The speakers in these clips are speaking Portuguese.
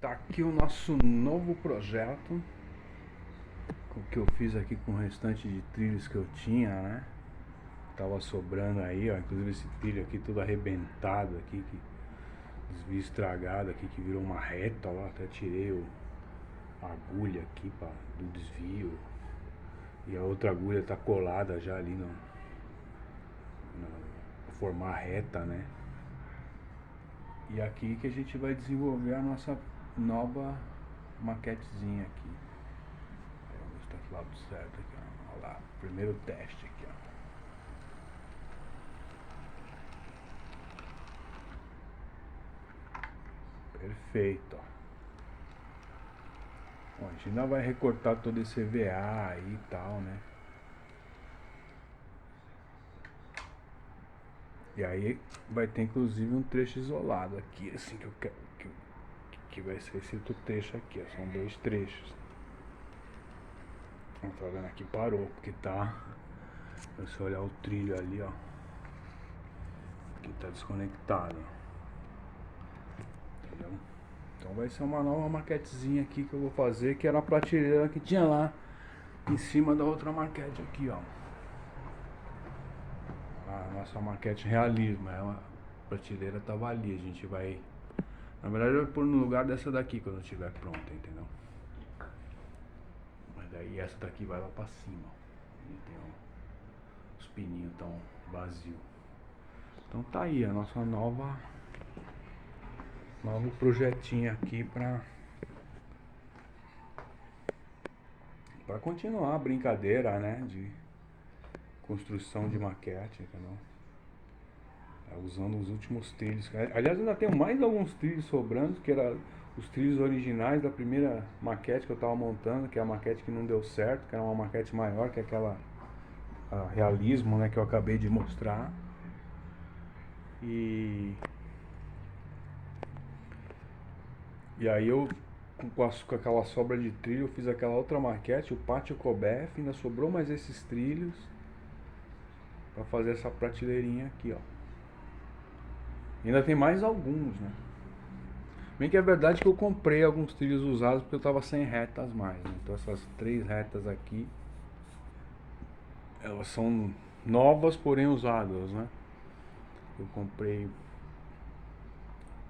Tá aqui o nosso novo projeto, o que eu fiz aqui com o restante de trilhos que eu tinha, né? Tava sobrando aí, ó, inclusive esse trilho aqui todo arrebentado aqui, que desvio estragado aqui, que virou uma reta, ó, até tirei a agulha aqui do desvio. E a outra agulha tá colada já ali pra formar a reta, né? E aqui que a gente vai desenvolver a nossa nova maquetezinha aqui. Vamos ver se tá do lado certo aqui, ó. Olha lá, primeiro teste aqui, ó. Perfeito, ó. Bom, a gente ainda vai recortar todo esse EVA aí e tal, né? E aí vai ter inclusive um trecho isolado aqui, assim, que eu quero que vai ser esse outro trecho aqui, ó. São dois trechos. Então, tá vendo aqui, parou, porque tá. Se você olhar o trilho ali, ó, aqui tá desconectado, entendeu? Então vai ser uma nova maquetezinha aqui que eu vou fazer, que era a prateleira que tinha lá em cima da outra maquete aqui, ó. A nossa maquete realismo, a prateleira tava ali, a gente vai... Na verdade eu vou pôr no lugar dessa daqui quando estiver pronta, entendeu? Mas daí essa daqui vai lá pra cima, ó. E tem os pininhos tão vazios. Então tá aí a nossa novo projetinho aqui pra continuar a brincadeira, né, de construção de maquete, entendeu? Usando os últimos trilhos. Aliás, ainda tenho mais alguns trilhos sobrando, que eram os trilhos originais da primeira maquete que eu tava montando, que é a maquete que não deu certo, que era uma maquete maior que aquela realismo, né, que eu acabei de mostrar. E aí eu, com aquela sobra de trilho, eu fiz aquela outra maquete, o Pátio Cobef, ainda sobrou mais esses trilhos para fazer essa prateleirinha aqui, ó. E ainda tem mais alguns, né? Bem que é verdade que eu comprei alguns trilhos usados porque eu tava sem retas mais, né? Então essas 3 retas aqui, elas são novas, porém usadas, né? Eu comprei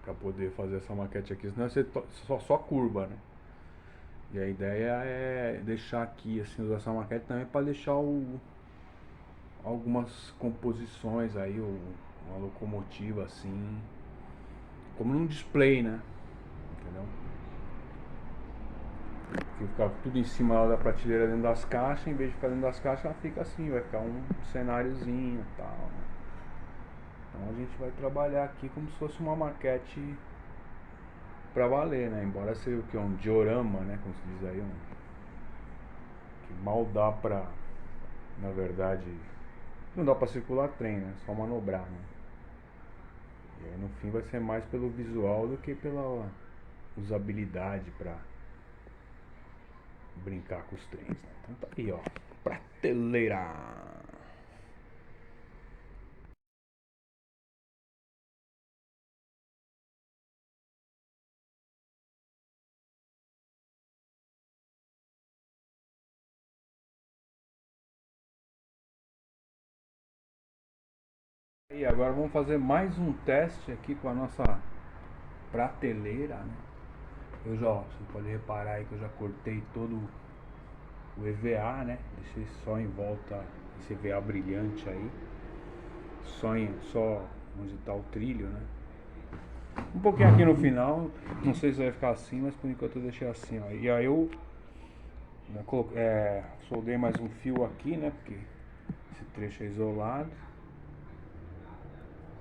para poder fazer essa maquete aqui, senão ia ser só curva, né? E a ideia é deixar aqui, assim, usar essa maquete também para deixar algumas composições aí, uma locomotiva assim, como num display, né? Entendeu? Que ficar tudo em cima lá da prateleira dentro das caixas, em vez de ficar dentro das caixas, ela fica assim, vai ficar um cenáriozinho e tal, né? Então a gente vai trabalhar aqui como se fosse uma maquete pra valer, né? Embora seja o que? Um diorama, né? Como se diz aí, que mal dá pra, na verdade, não dá pra circular trem, né? Só manobrar, né? E aí no fim vai ser mais pelo visual do que pela usabilidade pra brincar com os trens, né? Então tá aí, ó, prateleira. E agora vamos fazer mais um teste aqui com a nossa prateleira, né? Você pode reparar aí que eu já cortei todo o EVA, né? Deixei só em volta esse EVA brilhante aí. Só onde está o trilho, né? Um pouquinho aqui no final, não sei se vai ficar assim, mas por enquanto eu deixei assim, ó. E aí eu soldei mais um fio aqui, né? Porque esse trecho é isolado.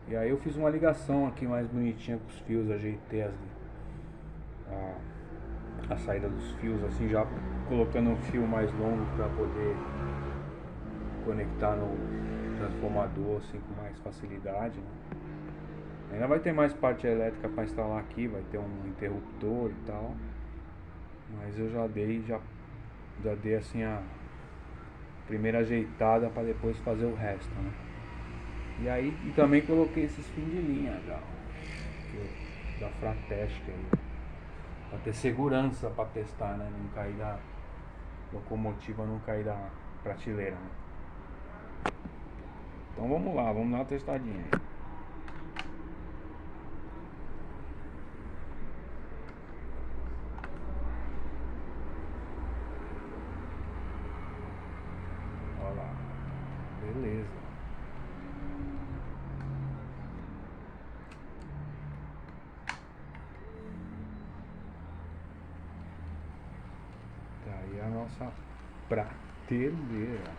E aí eu fiz uma ligação aqui mais bonitinha com os fios, ajeitei a saída dos fios assim, já colocando um fio mais longo para poder conectar no transformador assim com mais facilidade, né? Ainda vai ter mais parte elétrica para instalar aqui, vai ter um interruptor e tal, mas eu já dei assim a primeira ajeitada para depois fazer o resto, né? E aí também coloquei esses fins de linha da Fratesc aí. Pra ter segurança pra testar, né? Não cair da locomotiva, não cair da prateleira, né? Então vamos lá, vamos dar uma testadinha aí. Olha lá. Beleza. Tá aí a nossa prateleira.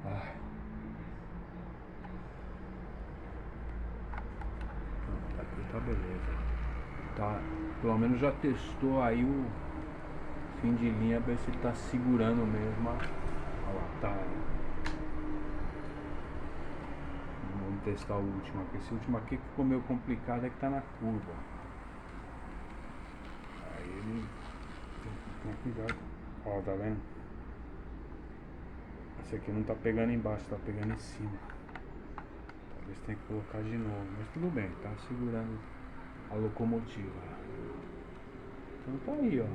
Ai, pronto, aqui tá beleza. Tá, pelo menos já testou aí o fim de linha, ver se ele tá segurando mesmo. Olha lá, tá. Vamos testar o último aqui. Esse último aqui que ficou meio complicado é que tá na curva. Aí ele tem que cuidado. Ó, tá vendo? Esse aqui não tá pegando embaixo, tá pegando em cima. Talvez tenha que colocar de novo, mas tudo bem, tá segurando a locomotiva. Então tá aí, ó.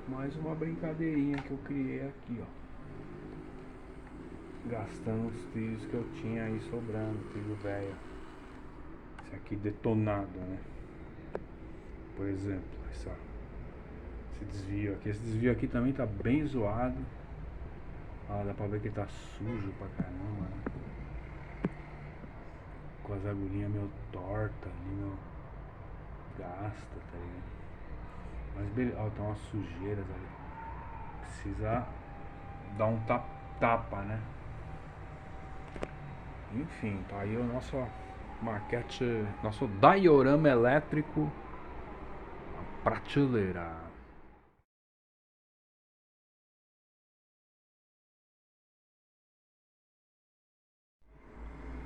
Mais uma brincadeirinha que eu criei aqui, ó. Gastando os trilhos que eu tinha aí sobrando, trilho velho. Esse aqui detonado, né? Por exemplo, esse desvio aqui. Esse desvio aqui também tá bem zoado. Ah, dá pra ver que ele tá sujo pra caramba, né? Com as agulhinhas meio tortas ali, meio gasta, tá ligado? Mas beleza, ó, tem umas sujeiras ali. Precisa dar um tapa, né? Enfim, tá aí o nosso maquete, nosso diorama elétrico, a prateleira.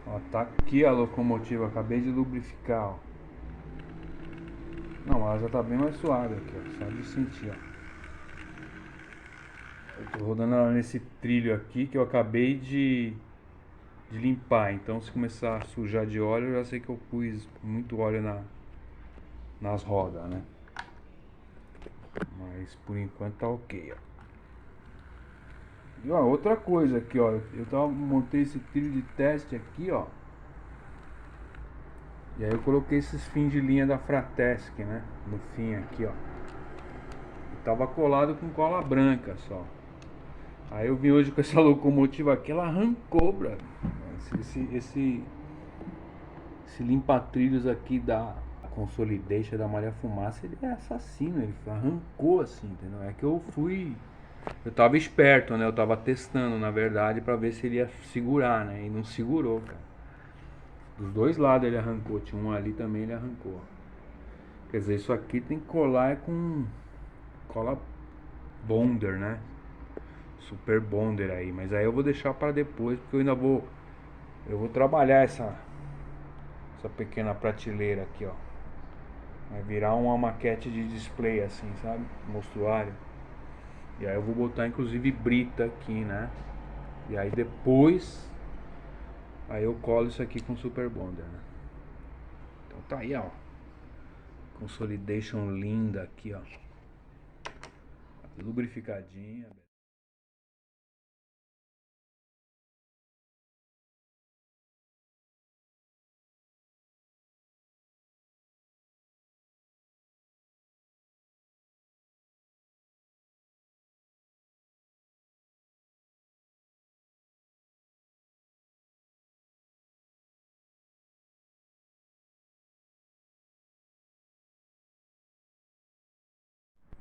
Ó, tá aqui a locomotiva, acabei de lubrificar, ó. Não, ela já tá bem mais suave aqui, ó, só de sentir, ó. Eu tô rodando ela nesse trilho aqui que eu acabei de limpar, então se começar a sujar de óleo, eu já sei que eu pus muito óleo nas rodas, né? Mas por enquanto tá ok, ó. E ó, outra coisa aqui, ó, montei esse trilho de teste aqui, ó. E aí eu coloquei esses fins de linha da Fratesc, né? No fim aqui, ó. E tava colado com cola branca só. Aí eu vim hoje com essa locomotiva aqui, ela arrancou, brother. Esse limpa-trilhos aqui da Consolidation da Maria Fumaça, ele é assassino, ele arrancou assim, entendeu? É que eu tava esperto, né? Eu tava testando, na verdade, pra ver se ele ia segurar, né? E não segurou, cara. Dos dois lados ele arrancou, tinha um ali também, ele arrancou. Quer dizer, isso aqui tem que colar com cola Bonder, né? Super Bonder aí, mas aí eu vou deixar para depois, porque eu vou trabalhar essa pequena prateleira aqui, ó. Vai virar uma maquete de display assim, sabe? Mostruário. E aí eu vou botar inclusive brita aqui, né? E aí depois aí eu colo isso aqui com Super Bonder, né? Então tá aí, ó. Consolidation linda aqui, ó. Lubrificadinha.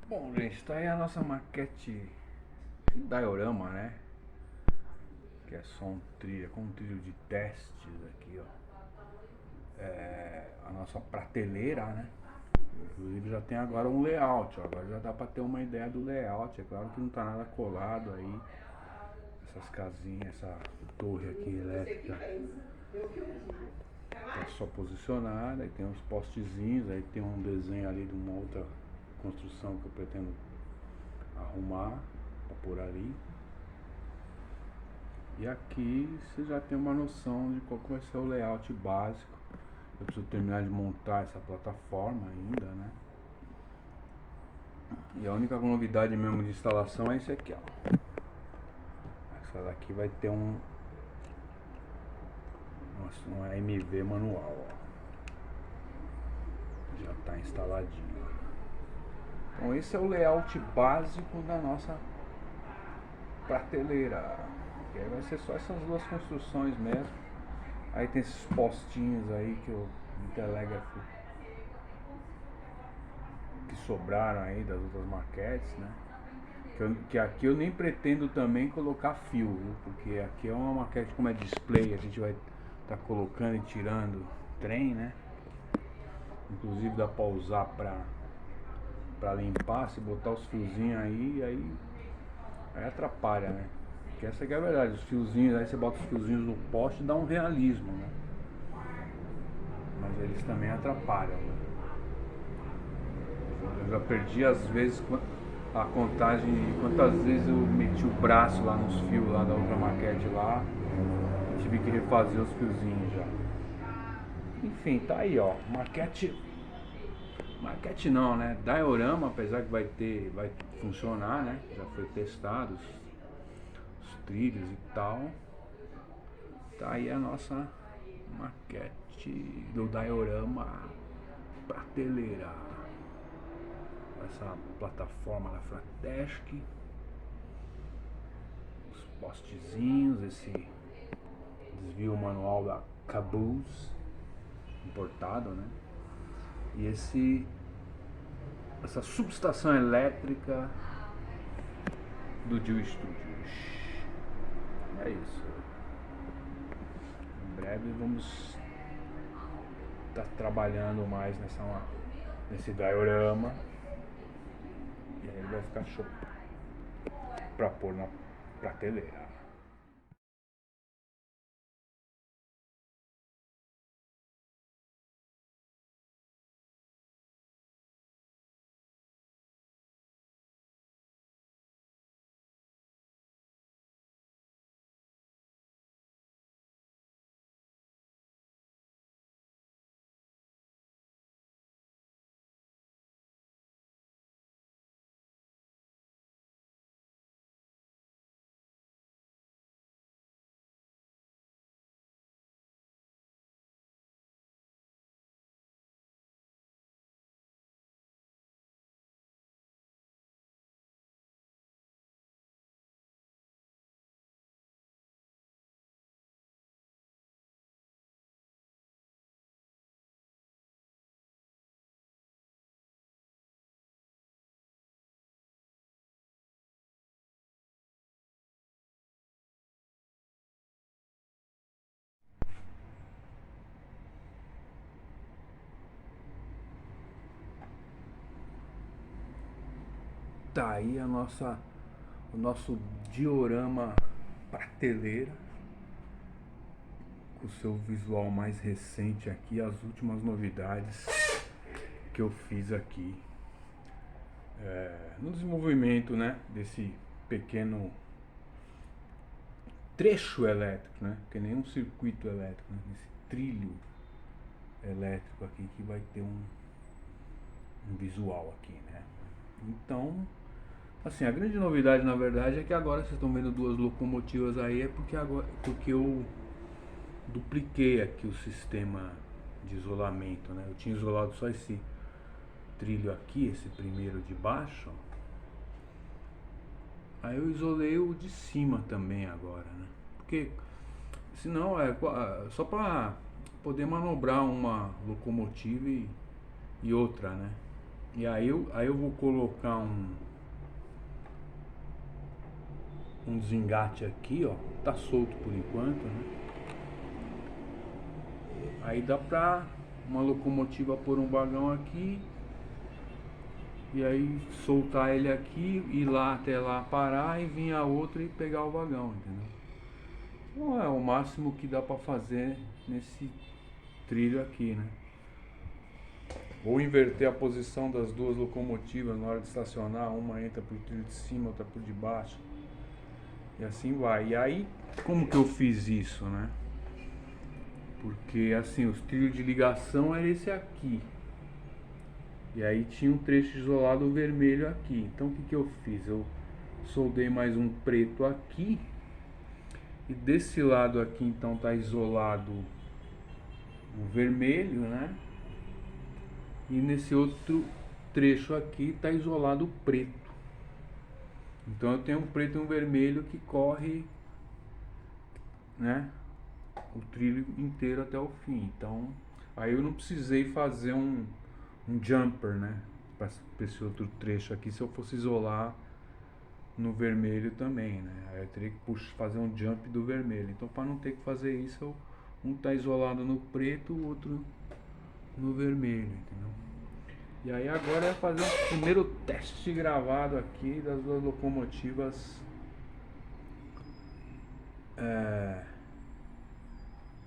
Bom, gente, tá aí a nossa maquete diorama, né? Que é só um trilho, com um trilho de testes aqui, ó. A nossa prateleira, né? Inclusive já tem agora um layout, ó. Agora já dá pra ter uma ideia do layout. É claro que não tá nada colado aí. Essas casinhas, essa torre aqui elétrica tá só posicionada. Aí tem uns postezinhos, aí tem um desenho ali de uma outra construção que eu pretendo arrumar pra pôr ali. E aqui você já tem uma noção de qual que vai ser o layout básico. Eu preciso terminar de montar essa plataforma ainda, né? E a única novidade mesmo de instalação é esse aqui, ó. Essa daqui vai ter um AMV manual, ó. Já está instaladinho. Então esse é o layout básico da nossa prateleira. E aí vai ser só essas duas construções mesmo. Aí tem esses postinhos aí que o telégrafo que sobraram aí das outras maquetes, né? Que aqui eu nem pretendo também colocar fio, viu? Porque aqui é uma maquete, como é display, a gente vai estar colocando e tirando trem, né? Inclusive dá pra usar pra limpar, se botar os fiozinhos aí atrapalha, né? Porque essa aqui é a verdade, os fiozinhos, aí você bota os fiozinhos no poste e dá um realismo, né? Mas eles também atrapalham, né? Eu já perdi às vezes a contagem de quantas vezes eu meti o braço lá nos fios lá da outra maquete lá e tive que refazer os fiozinhos já. Enfim, tá aí, ó, maquete não, né? Diorama, apesar que vai funcionar, né? Já foi testado os trilhos e tal. Tá aí a nossa maquete do diorama prateleira. Essa plataforma da Fratesc, os postezinhos, esse desvio manual da Caboose importado, né? E essa subestação elétrica do Dio Studios. É isso. Em breve vamos estar trabalhando mais nesse diorama. E aí ele vai ficar show pra pôr na prateleira. Tá aí o nosso diorama prateleira, com o seu visual mais recente aqui, as últimas novidades que eu fiz aqui no desenvolvimento, né, desse pequeno trecho elétrico, né, que nem um circuito elétrico, né, esse trilho elétrico aqui que vai ter um visual aqui, né. Então, assim, a grande novidade na verdade é que agora vocês estão vendo duas locomotivas aí, porque eu dupliquei aqui o sistema de isolamento, né? Eu tinha isolado só esse trilho aqui, esse primeiro de baixo. Aí eu isolei o de cima também agora, né? Porque senão é só para poder manobrar uma locomotiva e outra, né? E aí eu vou colocar um desengate aqui, ó, tá solto por enquanto, né? Aí dá pra uma locomotiva pôr um vagão aqui e aí soltar ele aqui, ir lá até lá parar e vir a outra e pegar o vagão, entendeu? Então é o máximo que dá pra fazer nesse trilho aqui, né? Ou inverter a posição das duas locomotivas na hora de estacionar, uma entra por trilho de cima, outra por de baixo. E assim vai. E aí, como que eu fiz isso, né? Porque assim, os trilhos de ligação era esse aqui. E aí tinha um trecho isolado vermelho aqui. Então o que que eu fiz? Eu soldei mais um preto aqui. E desse lado aqui então tá isolado o vermelho, né? E nesse outro trecho aqui tá isolado o preto. Então eu tenho um preto e um vermelho que corre, né, o trilho inteiro até o fim. Então aí eu não precisei fazer um jumper, né, para esse outro trecho aqui se eu fosse isolar no vermelho também, né? Aí eu teria que fazer um jump do vermelho. Então para não ter que fazer isso, um tá isolado no preto, o outro no vermelho, entendeu? E aí agora é fazer o primeiro teste gravado aqui das duas locomotivas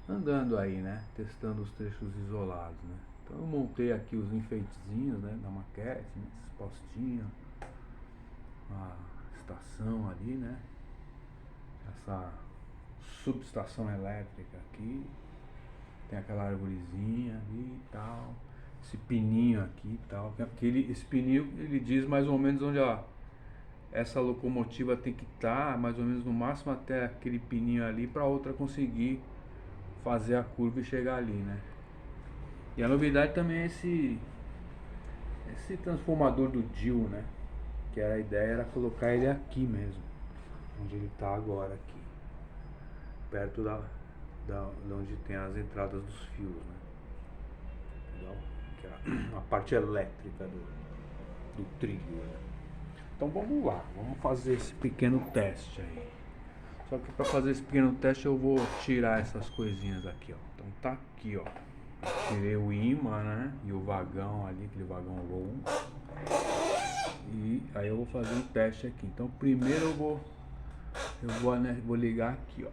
andando aí, né? Testando os trechos isolados, né? Então eu montei aqui os enfeitezinhos, né, da maquete, né, esses postinhos, a estação ali, né? Essa subestação elétrica aqui, tem aquela arvorezinha ali e tal, esse pininho aqui e tal. Esse pininho ele diz mais ou menos onde essa locomotiva tem que estar, mais ou menos no máximo até aquele pininho ali para a outra conseguir fazer a curva e chegar ali, né? E a novidade também é esse transformador do DIL, né? Que a ideia era colocar ele aqui mesmo, onde ele está agora aqui, perto de onde tem as entradas dos fios, né? Legal? Que é a parte elétrica do trilho, né? Então vamos lá, vamos fazer esse pequeno teste aí. Só que para fazer esse pequeno teste eu vou tirar essas coisinhas aqui, ó. Então tá aqui, ó. Tirei o imã, né? E o vagão ali, aquele vagão roll. E aí eu vou fazer um teste aqui. Então primeiro vou ligar aqui, ó.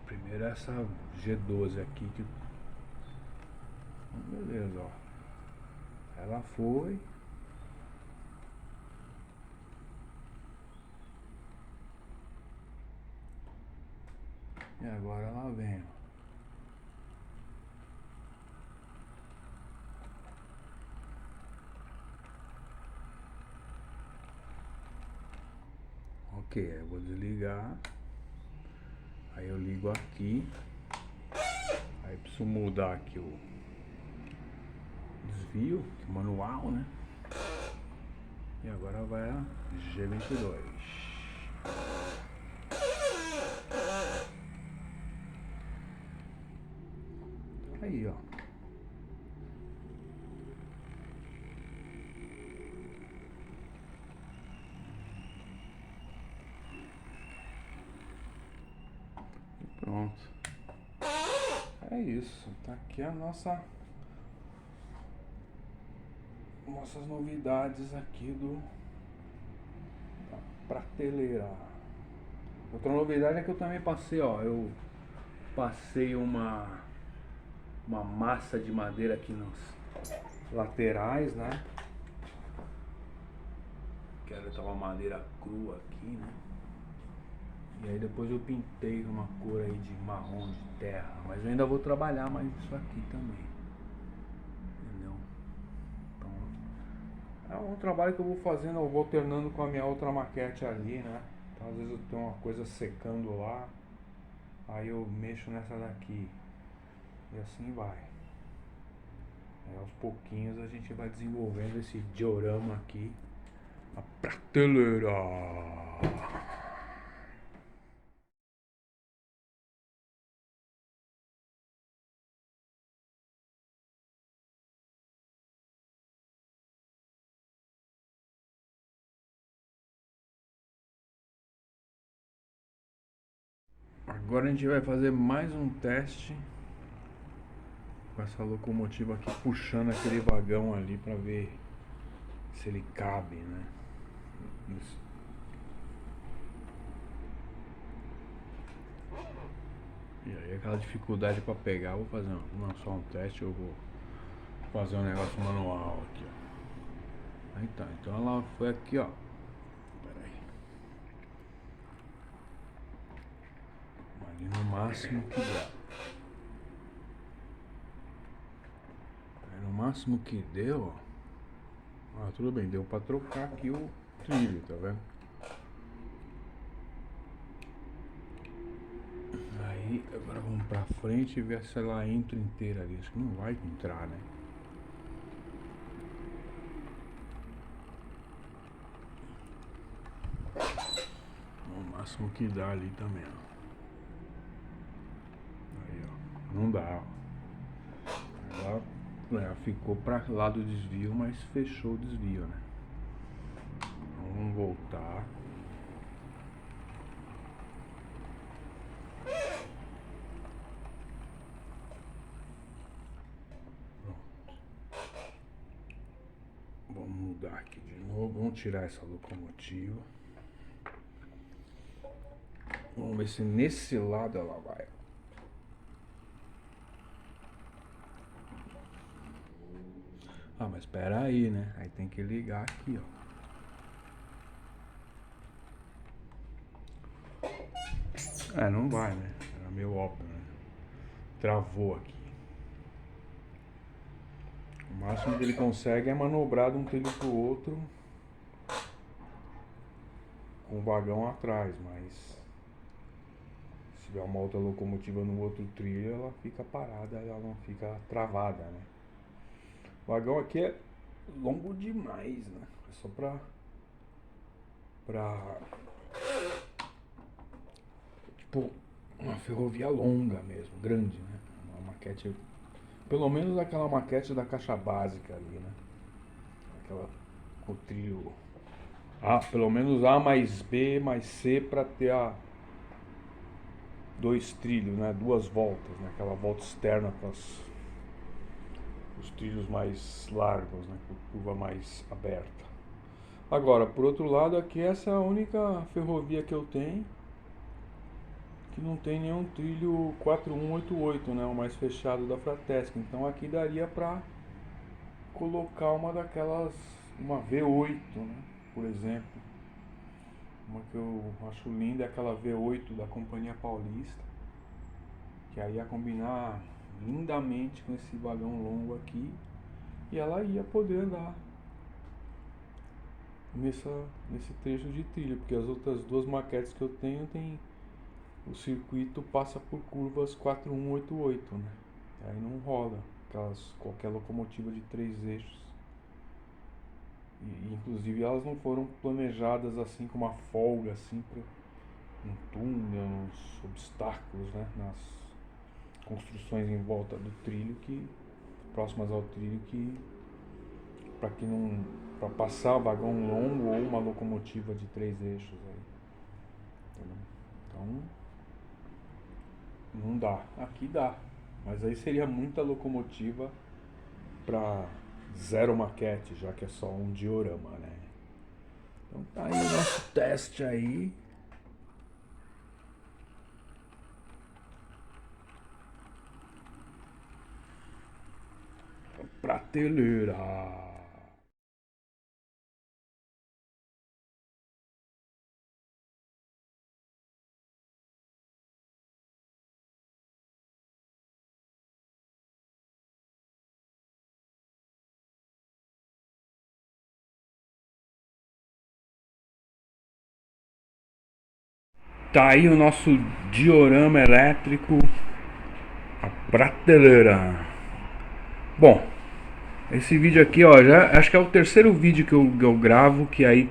Primeiro essa G12 aqui que. Beleza, ó. Ela foi. E agora ela vem, ó. Ok, eu vou desligar. Aí eu ligo aqui. Aí preciso mudar aqui o desvio, que é manual, né? E agora vai a G22. Aí, ó. E pronto. É isso. Tá aqui a nossas novidades aqui da prateleira. Outra novidade é que eu também passei, ó. Eu passei uma massa de madeira aqui nos laterais, né? Que era tava madeira crua aqui, né? E aí depois eu pintei uma cor aí de marrom de terra. Mas eu ainda vou trabalhar mais isso aqui também. Entendeu? Então é um trabalho que eu vou fazendo, eu vou alternando com a minha outra maquete ali, né? Então às vezes eu tenho uma coisa secando lá. Aí eu mexo nessa daqui. E assim vai. Aí aos pouquinhos a gente vai desenvolvendo esse diorama aqui. A prateleira. Agora a gente vai fazer mais um teste com essa locomotiva aqui puxando aquele vagão ali pra ver se ele cabe, né? Isso. E aí aquela dificuldade pra pegar, eu vou fazer não só um teste, eu vou fazer um negócio manual aqui, ó. Aí tá, então ela foi aqui, ó. Pera aí. Ali no máximo que dá. máximo que deu, ó. Tudo bem, deu pra trocar aqui o trilho, tá vendo? Aí, agora vamos pra frente e ver se ela entra inteira ali. Acho que não vai entrar, né? O máximo que dá ali também, ó. Aí, ó. Não dá, ó. Ela ficou pra lá do desvio, mas fechou o desvio, né? Então, vamos voltar. Vamos mudar aqui de novo. Vamos tirar essa locomotiva. Vamos ver se nesse lado ela vai. Ah, mas espera aí, né? Aí tem que ligar aqui, ó. É, não vai, né? Era meio óbvio, né? Travou aqui. O máximo que ele consegue é manobrar de um trilho pro outro com o vagão atrás, mas se tiver uma outra locomotiva no outro trilho, ela fica parada, ela não fica travada, né? O vagão aqui é longo demais, né? É só pra tipo uma ferrovia longa mesmo, grande, né? Uma maquete, pelo menos aquela maquete da caixa básica ali, né? Aquela com o trilho A, pelo menos A mais B mais C pra ter dois trilhos, né? Duas voltas, né? Aquela volta externa com os trilhos mais largos, né? Com curva mais aberta. Agora, por outro lado, aqui essa é a única ferrovia que eu tenho que não tem nenhum trilho 4188, né? O mais fechado da Fratesc. Então aqui daria pra colocar uma daquelas, uma V8, né? Por exemplo. Uma que eu acho linda é aquela V8 da Companhia Paulista, que aí ia combinar lindamente com esse vagão longo aqui, e ela ia poder andar nesse trecho de trilha, porque as outras duas maquetes que eu tenho tem o circuito passa por curvas 4188, né? Aí não rola qualquer locomotiva de 3 eixos. E inclusive elas não foram planejadas assim com uma folga assim para um túnel, uns obstáculos, né, nas construções em volta do trilho, que próximas ao trilho, que para passar vagão longo ou uma locomotiva de 3 eixos aí. Entendeu? Então não dá. Aqui dá, mas aí seria muita locomotiva para zero maquete, já que é só um diorama, né? Então tá aí o nosso teste aí. Prateleira. Tá aí o nosso diorama elétrico, a prateleira. Bom, esse vídeo aqui, ó, já acho que é o terceiro vídeo que eu gravo, que aí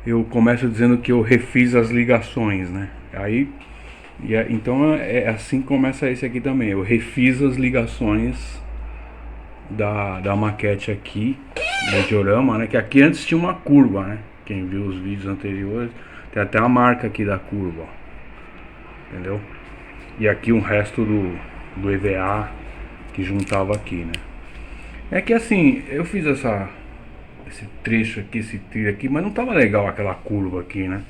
eu começo dizendo que eu refiz as ligações, né? Aí, então é assim que começa esse aqui também. Eu refiz as ligações da maquete aqui, do diorama, né? Que aqui antes tinha uma curva, né? Quem viu os vídeos anteriores, tem até a marca aqui da curva, ó. Entendeu? E aqui um resto do EVA que juntava aqui, né? É que assim, eu fiz esse trecho aqui, esse trilho aqui, mas não tava legal aquela curva aqui, né?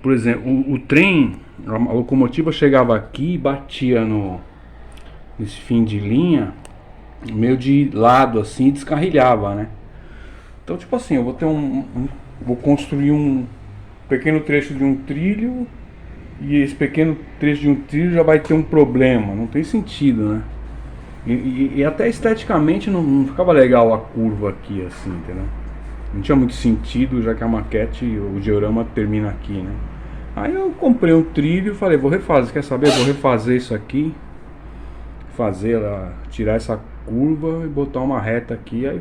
Por exemplo, o trem, a locomotiva chegava aqui e batia nesse fim de linha, meio de lado assim, e descarrilhava, né? Então, tipo assim, eu vou ter vou construir um pequeno trecho de um trilho, e esse pequeno trecho de um trilho já vai ter um problema, não tem sentido, né? E até esteticamente não ficava legal a curva aqui, assim, entendeu? Não tinha muito sentido, já que a maquete, o diorama termina aqui, né? Aí eu comprei um trilho e falei, vou refazer, quer saber? Vou refazer isso aqui, fazer ela, tirar essa curva e botar uma reta aqui, aí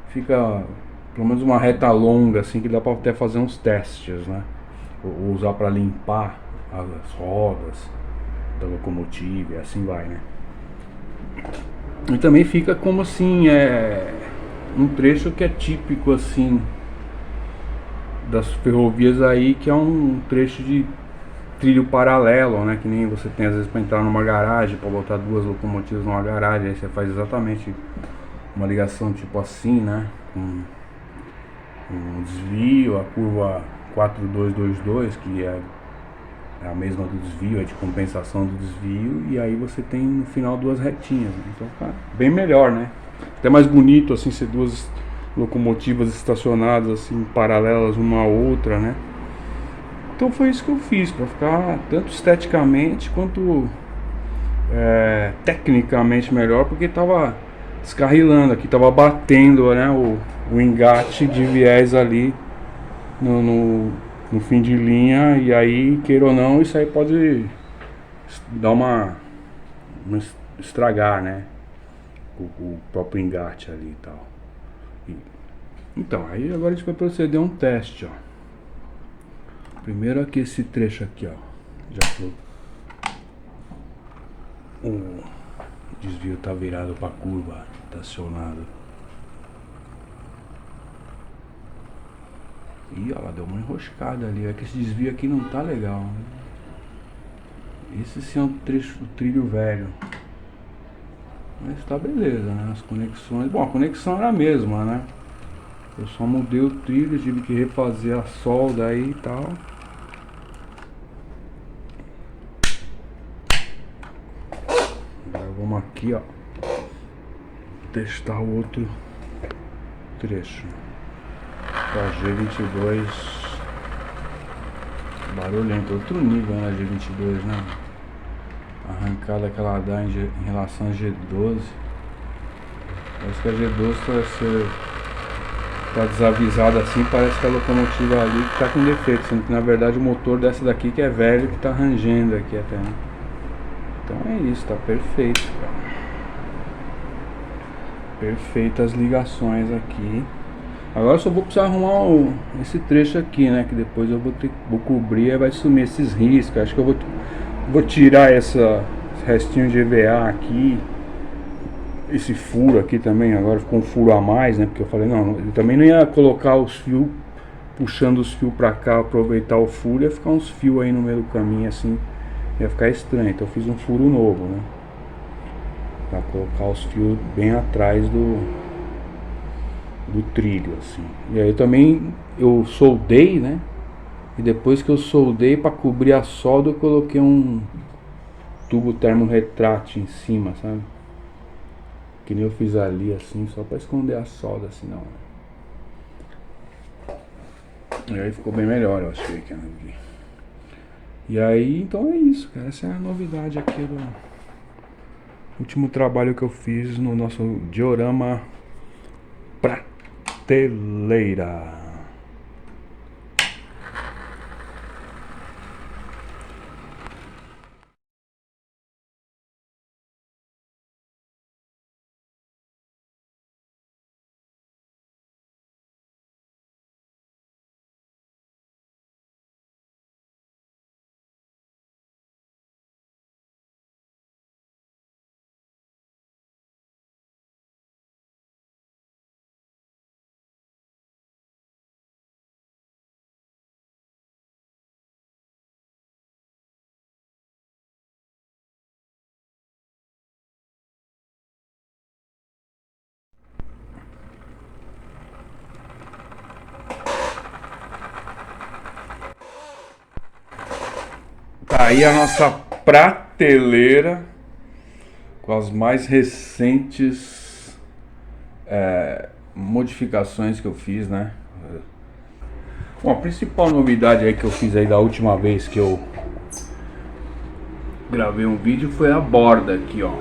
fica pelo menos uma reta longa, assim, que dá pra até fazer uns testes, né? Ou usar pra limpar as rodas da locomotiva e assim vai, né? E também fica como assim, um trecho que é típico assim das ferrovias aí, que é um trecho de trilho paralelo, né? Que nem você tem às vezes para entrar numa garagem, para botar duas locomotivas numa garagem, aí você faz exatamente uma ligação tipo assim, né? Com um desvio, a curva 4222, que é a mesma do desvio, é de compensação do desvio, e aí você tem no final duas retinhas, né? Então fica bem melhor, né? Até mais bonito assim, ser duas locomotivas estacionadas assim, paralelas uma à outra, né? Então foi isso que eu fiz, para ficar tanto esteticamente quanto tecnicamente melhor, porque tava descarrilando aqui, tava batendo, né, o engate de viés ali no fim de linha, e aí, queira ou não, isso aí pode dar estragar, né, o próprio engate ali e tal. Então, aí agora a gente vai proceder a um teste, ó. Primeiro aqui esse trecho aqui, ó. Já que o desvio tá virado pra curva, tá acionado. Ih, ela deu uma enroscada ali. É que esse desvio aqui não tá legal, né? Esse sim é um trecho do trilho velho. Mas tá beleza, né? As conexões. Bom, a conexão era a mesma, né? Eu só mudei o trilho, tive que refazer a solda aí e tal. Agora vamos aqui, ó. Testar o outro trecho. A G22 barulhento, outro nível na G22, né? A arrancada que ela dá em relação a G12. Parece que a G12 tá desavisada assim, parece que a locomotiva ali que tá com defeito, sendo que na verdade o motor dessa daqui que é velho, que tá rangendo aqui até, né? Então é isso, tá perfeito, cara. Perfeitas ligações aqui. Agora eu só vou precisar arrumar esse trecho aqui, né? Que depois eu vou cobrir e vai sumir esses riscos. Acho que eu vou tirar esse restinho de EVA aqui. Esse furo aqui também, agora ficou um furo a mais, né? Porque eu falei, não, eu também não ia colocar os fios, puxando os fios pra cá, aproveitar o furo, ia ficar uns fios aí no meio do caminho, assim, ia ficar estranho. Então eu fiz um furo novo, né? Pra colocar os fios bem atrás do trilho, assim. E aí eu soldei, né? E depois que eu soldei, para cobrir a solda, eu coloquei um tubo termorretrátil em cima, sabe? Que nem eu fiz ali, assim, só para esconder a solda, assim, não. E aí ficou bem melhor, eu achei que aqui. E aí, então é isso, cara. Essa é a novidade aqui do último trabalho que eu fiz no nosso diorama prateleira. Tá aí a nossa prateleira com as mais recentes modificações que eu fiz, né? Bom, a principal novidade aí que eu fiz aí da última vez que eu gravei um vídeo foi a borda aqui, ó.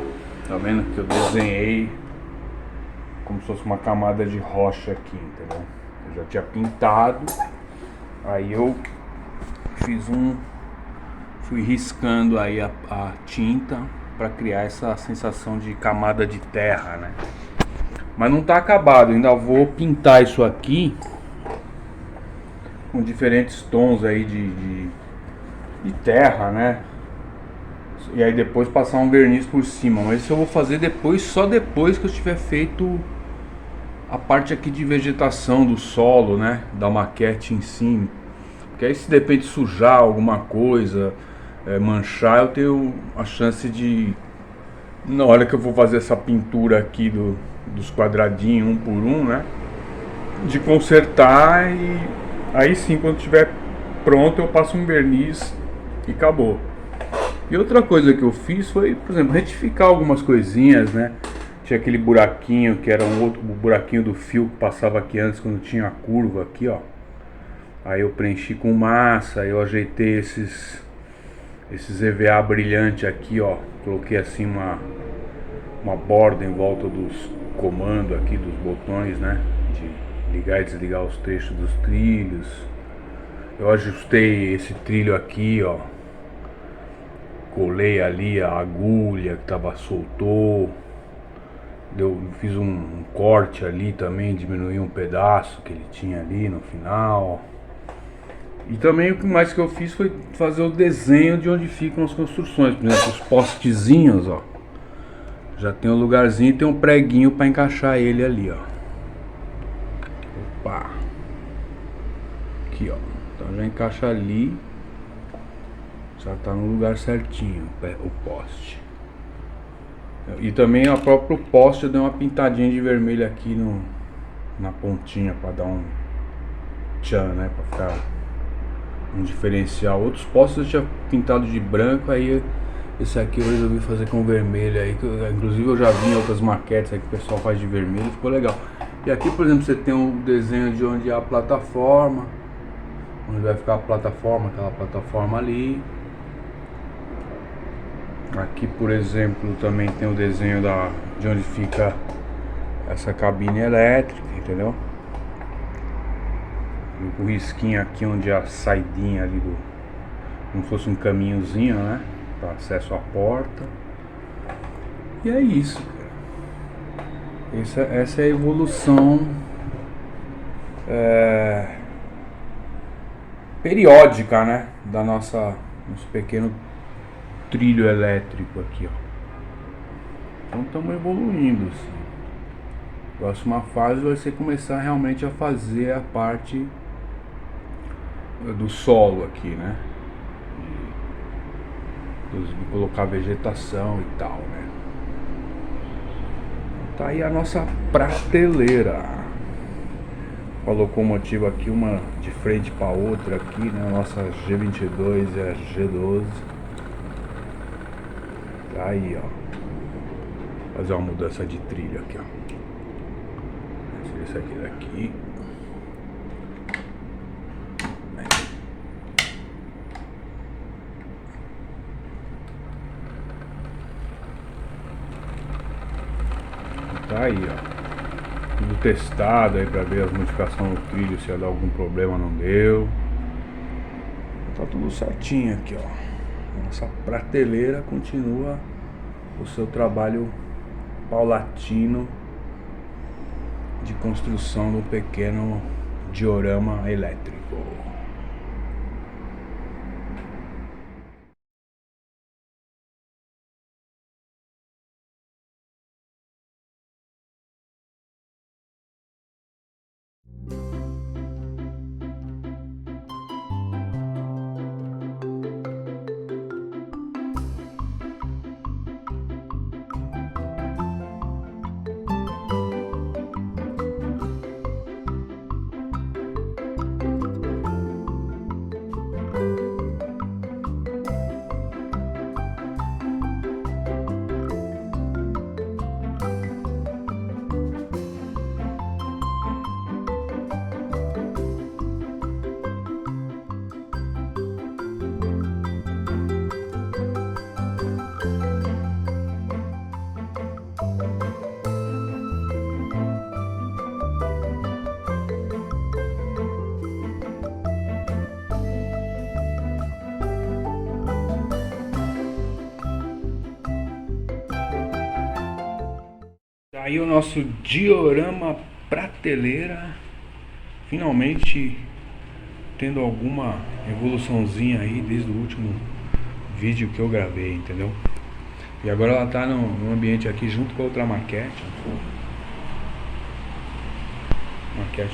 Tá vendo que eu desenhei como se fosse uma camada de rocha aqui, entendeu? Eu já tinha pintado, aí eu fui riscando aí a tinta para criar essa sensação de camada de terra, né? Mas não tá acabado, ainda vou pintar isso aqui com diferentes tons aí de terra, né? E aí depois passar um verniz por cima, mas isso eu vou fazer depois, só depois que eu tiver feito a parte aqui de vegetação do solo, né, da maquete em si. Porque aí se de repente sujar alguma coisa, manchar, eu tenho a chance de, na hora que eu vou fazer essa pintura aqui dos quadradinhos um por um, né, de consertar, e aí sim, quando estiver pronto, eu passo um verniz e acabou. E outra coisa que eu fiz foi, por exemplo, retificar algumas coisinhas, né? Tinha aquele buraquinho que era o buraquinho do fio que passava aqui antes, quando tinha a curva aqui, ó. Aí eu preenchi com massa, eu ajeitei esses EVA brilhante aqui, ó. Coloquei assim uma borda em volta dos comandos aqui, dos botões, né? De ligar e desligar os trechos dos trilhos. Eu ajustei esse trilho aqui, ó. Colei ali a agulha que tava soltou. Fiz um corte ali também, diminuí um pedaço que ele tinha ali no final. E também o que mais que eu fiz foi fazer o desenho de onde ficam as construções. Por exemplo, os postezinhos, ó. Já tem um lugarzinho e tem um preguinho para encaixar ele ali, ó. Opa! Aqui, ó. Então já encaixa ali. Já tá no lugar certinho o poste. E também a próprio poste eu dei uma pintadinha de vermelho aqui na pontinha para dar um tchan, né, para ficar um diferencial. Outros postes eu tinha pintado de branco, aí esse aqui eu resolvi fazer com vermelho aí, inclusive eu já vi em outras maquetes aí que o pessoal faz de vermelho, ficou legal. E aqui, por exemplo, você tem um desenho de onde é a plataforma, onde vai ficar a plataforma, aquela plataforma ali. Aqui, por exemplo, também tem o desenho de onde fica essa cabine elétrica, entendeu? E o risquinho aqui onde é a saidinha ali como se fosse um caminhozinho, né? Para acesso à porta. E é isso, cara. Essa é a evolução periódica, né? Da nosso pequeno trilho elétrico aqui, ó. Então estamos evoluindo, assim. Próxima fase vai ser começar realmente a fazer a parte do solo aqui, né? De colocar vegetação e tal, né? Tá aí a nossa prateleira. A locomotiva aqui, uma de frente para outra aqui, né? A nossa G22 e a G12. Tá aí, ó. Fazer uma mudança de trilho aqui, ó. Esse aqui daqui. Tá aí, ó. Tudo testado aí pra ver as modificações do trilho, se ia dar algum problema, não deu. Tá tudo certinho aqui, ó. Nossa prateleira continua o seu trabalho paulatino de construção de um pequeno diorama elétrico. Aí o nosso diorama prateleira, finalmente tendo alguma evoluçãozinha aí desde o último vídeo que eu gravei, entendeu? E agora ela tá no ambiente aqui junto com outra maquete.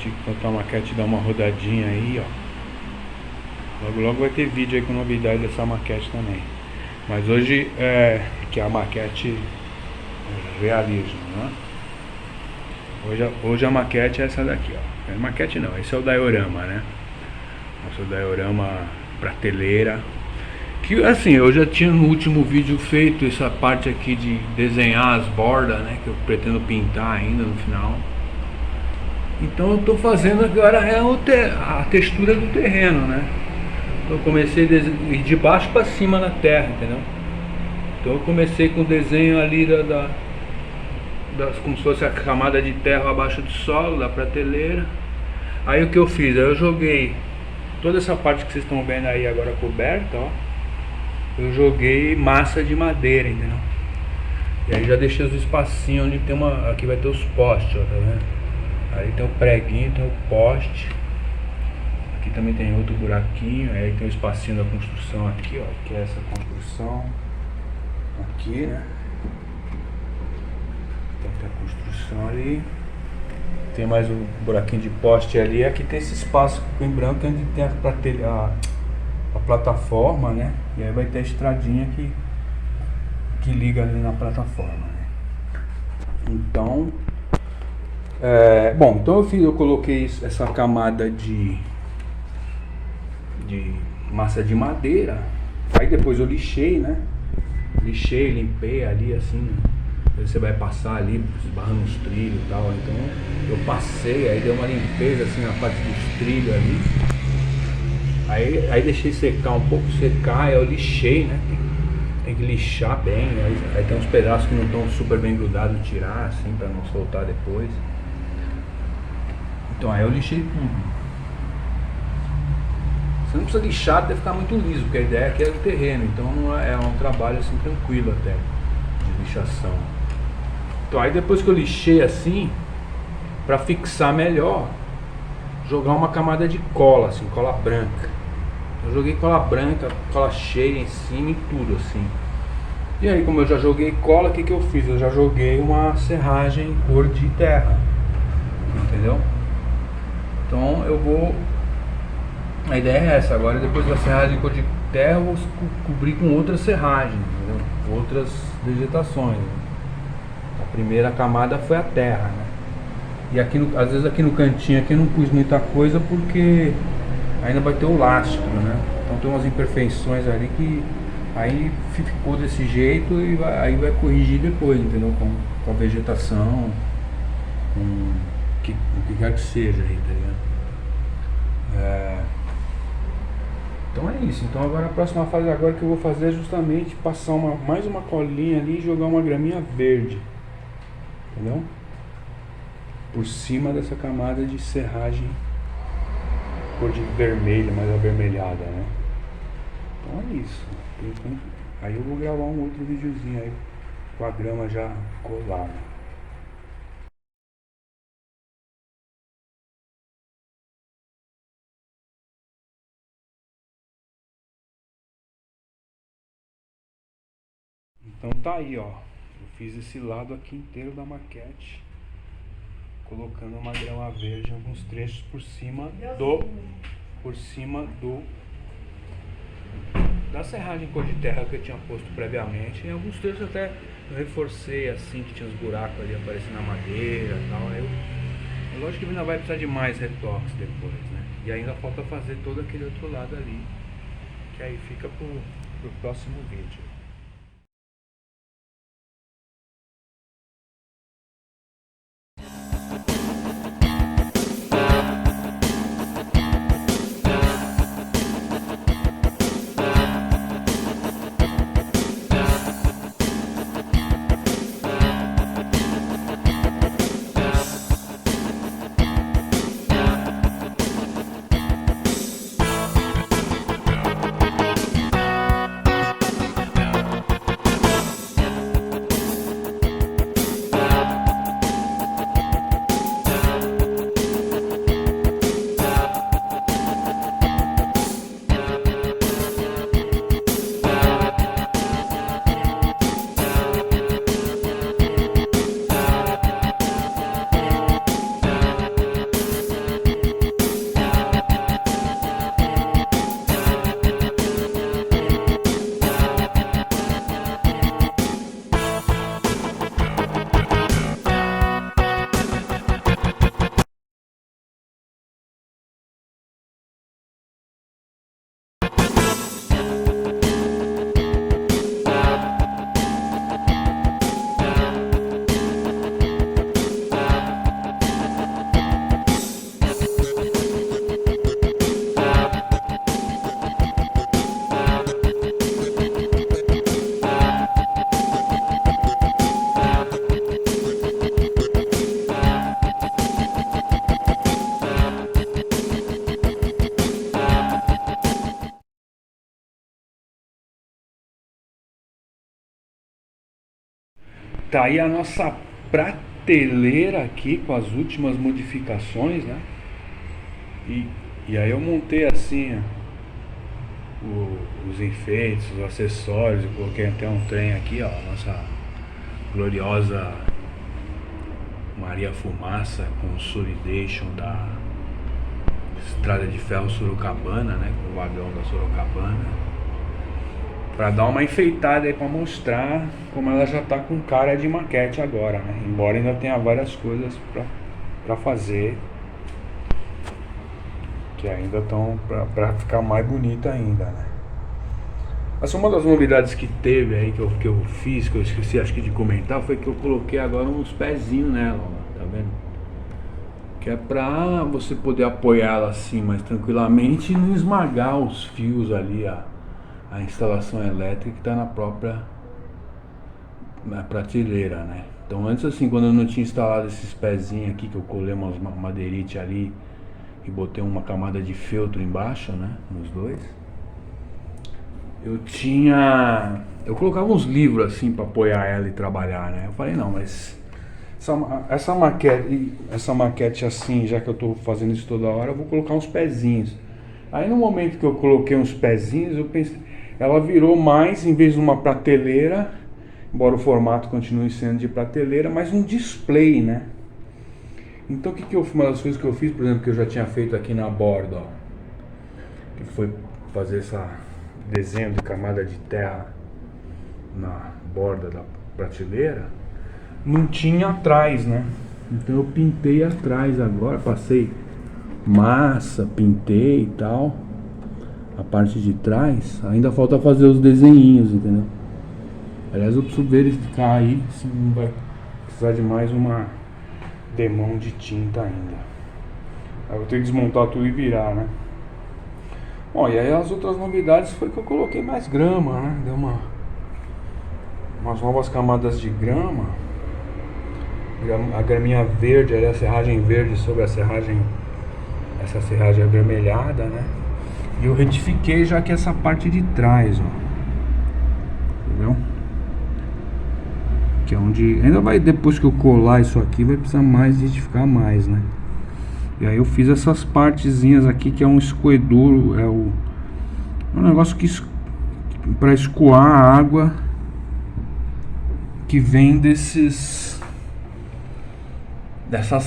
Enquanto a maquete dá uma rodadinha aí, ó. Logo logo vai ter vídeo aí com novidade dessa maquete também. Mas hoje que é a maquete realismo, né? Hoje a maquete é essa daqui, ó. Maquete não, esse é o diorama, né? Esse é o diorama prateleira. Que assim, eu já tinha no último vídeo feito essa parte aqui de desenhar as bordas, né? Que eu pretendo pintar ainda no final. Então eu tô fazendo agora a textura do terreno, né? Então eu comecei de baixo para cima na terra, entendeu? Então eu comecei com o desenho ali como se fosse a camada de terra abaixo do solo, da prateleira. Aí o que eu fiz? Aí eu joguei toda essa parte que vocês estão vendo aí agora coberta, ó. Eu joguei massa de madeira, entendeu? E aí já deixei os espacinhos onde tem aqui vai ter os postes, ó, tá vendo? Aí tem o preguinho, tem o poste. Aqui também tem outro buraquinho. Aí tem o espacinho da construção aqui, ó. Que é essa construção aqui, né? Tem a construção ali. Tem mais um buraquinho de poste ali. Aqui tem esse espaço em branco onde tem a plataforma, né? E aí vai ter a estradinha que liga ali na plataforma, né? Então bom, então eu coloquei essa camada de massa de madeira. Aí depois eu lixei, né? Limpei ali assim. Aí você vai passar ali, esbarrando os trilhos e tal. Então eu passei, aí deu uma limpeza assim na parte dos trilhos ali. Aí deixei secar um pouco, aí eu lixei, né? Tem que lixar bem. Aí tem uns pedaços que não estão super bem grudados, tirar assim pra não soltar depois. Então aí eu lixei tudo. Você não precisa lixar até ficar muito liso, porque a ideia aqui é o terreno, então não é um trabalho assim tranquilo até de lixação. Então aí depois que eu lixei assim, para fixar melhor, jogar uma camada de cola, assim, cola branca. Eu joguei cola branca, cola cheia em cima e tudo assim. E aí como eu já joguei cola, o que eu fiz? Eu já joguei uma serragem cor de terra, entendeu? Então eu vou... A ideia é essa, agora depois da serragem cor de terra eu vou cobrir com outras serragens, entendeu? Outras vegetações, né? A primeira camada foi a terra, né? E aqui às vezes aqui no cantinho aqui eu não pus muita coisa porque ainda vai ter o lastro, né? Então tem umas imperfeições ali que aí ficou desse jeito e aí vai corrigir depois, entendeu? Com a vegetação, com o que quer que seja aí, tá ligado? Então é isso. Então agora a próxima fase agora que eu vou fazer é justamente passar mais uma colinha ali e jogar uma graminha verde, entendeu? Por cima dessa camada de serragem cor de vermelha, mais avermelhada, né? Então é isso. Aí eu vou gravar um outro videozinho aí com a grama já colada. Então tá aí, ó. Eu fiz esse lado aqui inteiro da maquete, colocando uma grama verde em alguns trechos por cima da serragem cor de terra que eu tinha posto previamente. Em alguns trechos até eu reforcei assim, que tinha uns buracos ali aparecendo na madeira e tal. Lógico que ainda vai precisar de mais retoques depois, né? E ainda falta fazer todo aquele outro lado ali, que aí fica pro próximo vídeo. Tá aí a nossa prateleira aqui com as últimas modificações, né? E aí eu montei assim os enfeites, os acessórios, eu coloquei até um trem aqui, ó, nossa gloriosa Maria Fumaça com o Solidation da Estrada de Ferro Sorocabana, né? Com o vagão da Sorocabana. Pra dar uma enfeitada aí, pra mostrar como ela já tá com cara de maquete agora, né? Embora ainda tenha várias coisas pra fazer, que ainda estão pra ficar mais bonita ainda, né? Mas uma das novidades que teve aí, que eu fiz, que eu esqueci acho que de comentar, foi que eu coloquei agora uns pezinhos nela, ó, tá vendo? Que é pra você poder apoiar ela assim mais tranquilamente e não esmagar os fios ali, a instalação elétrica que está na prateleira, né? Então antes assim, quando eu não tinha instalado esses pezinhos aqui, que eu colei umas madeirite ali e botei uma camada de feltro embaixo, né? Nos dois. Eu colocava uns livros assim para apoiar ela e trabalhar, né? Eu falei, não, mas essa maquete assim, já que eu tô fazendo isso toda hora, eu vou colocar uns pezinhos. Aí no momento que eu coloquei uns pezinhos, eu pensei, ela virou mais, em vez de uma prateleira, embora o formato continue sendo de prateleira, mas um display, né? Então uma das coisas que eu fiz, por exemplo, que eu já tinha feito aqui na borda, ó, que foi fazer esse desenho de camada de terra na borda da prateleira, não tinha atrás, né? Então eu pintei atrás agora, passei massa, pintei e tal. A parte de trás, ainda falta fazer os desenhinhos, entendeu? Aliás, eu preciso verificar aí se não vai precisar de mais uma demão de tinta ainda. Aí eu vou ter que desmontar tudo e virar, né? Bom, e aí as outras novidades foi que eu coloquei mais grama, né? Deu umas novas camadas de grama. A graminha verde, ali a serragem verde sobre essa serragem avermelhada, né? E eu retifiquei já que essa parte de trás, ó. Entendeu? Que é onde... Ainda vai, depois que eu colar isso aqui, vai precisar mais retificar mais, né? E aí eu fiz essas partezinhas aqui, que é um escoedouro, é um negócio que para escoar a água que vem dessas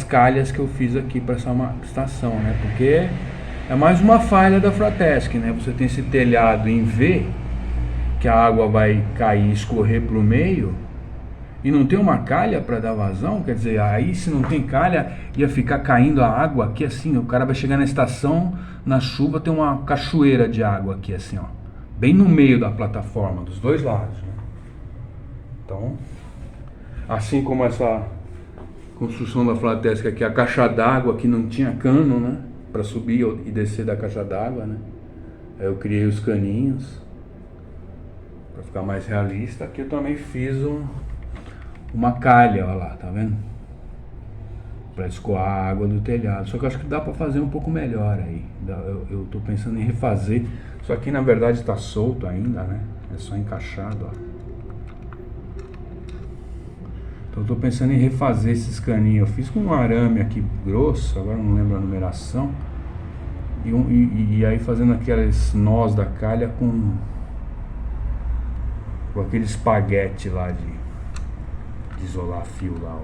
calhas que eu fiz aqui para essa estação, né? Porque é mais uma falha da Fratesc, né? Você tem esse telhado em V, que a água vai cair e escorrer para o meio, e não tem uma calha para dar vazão. Quer dizer, aí se não tem calha, ia ficar caindo a água aqui assim. O cara vai chegar na estação, na chuva tem uma cachoeira de água aqui assim, ó, bem no meio da plataforma, dos dois lados, né? Então, assim como essa construção da Fratesc aqui, a caixa d'água que não tinha cano, né? Para subir e descer da caixa d'água, né? Aí eu criei os caninhos para ficar mais realista. Aqui eu também fiz uma calha, olha lá, tá vendo? Para escoar a água do telhado. Só que eu acho que dá para fazer um pouco melhor aí. Eu tô pensando em refazer. Isso aqui na verdade está solto ainda, né? É só encaixado, ó. Então eu tô pensando em refazer esses caninhos. Eu fiz com um arame aqui grosso, agora não lembro a numeração. E aí fazendo aqueles nós da calha com aquele espaguete lá de isolar fio lá, ó.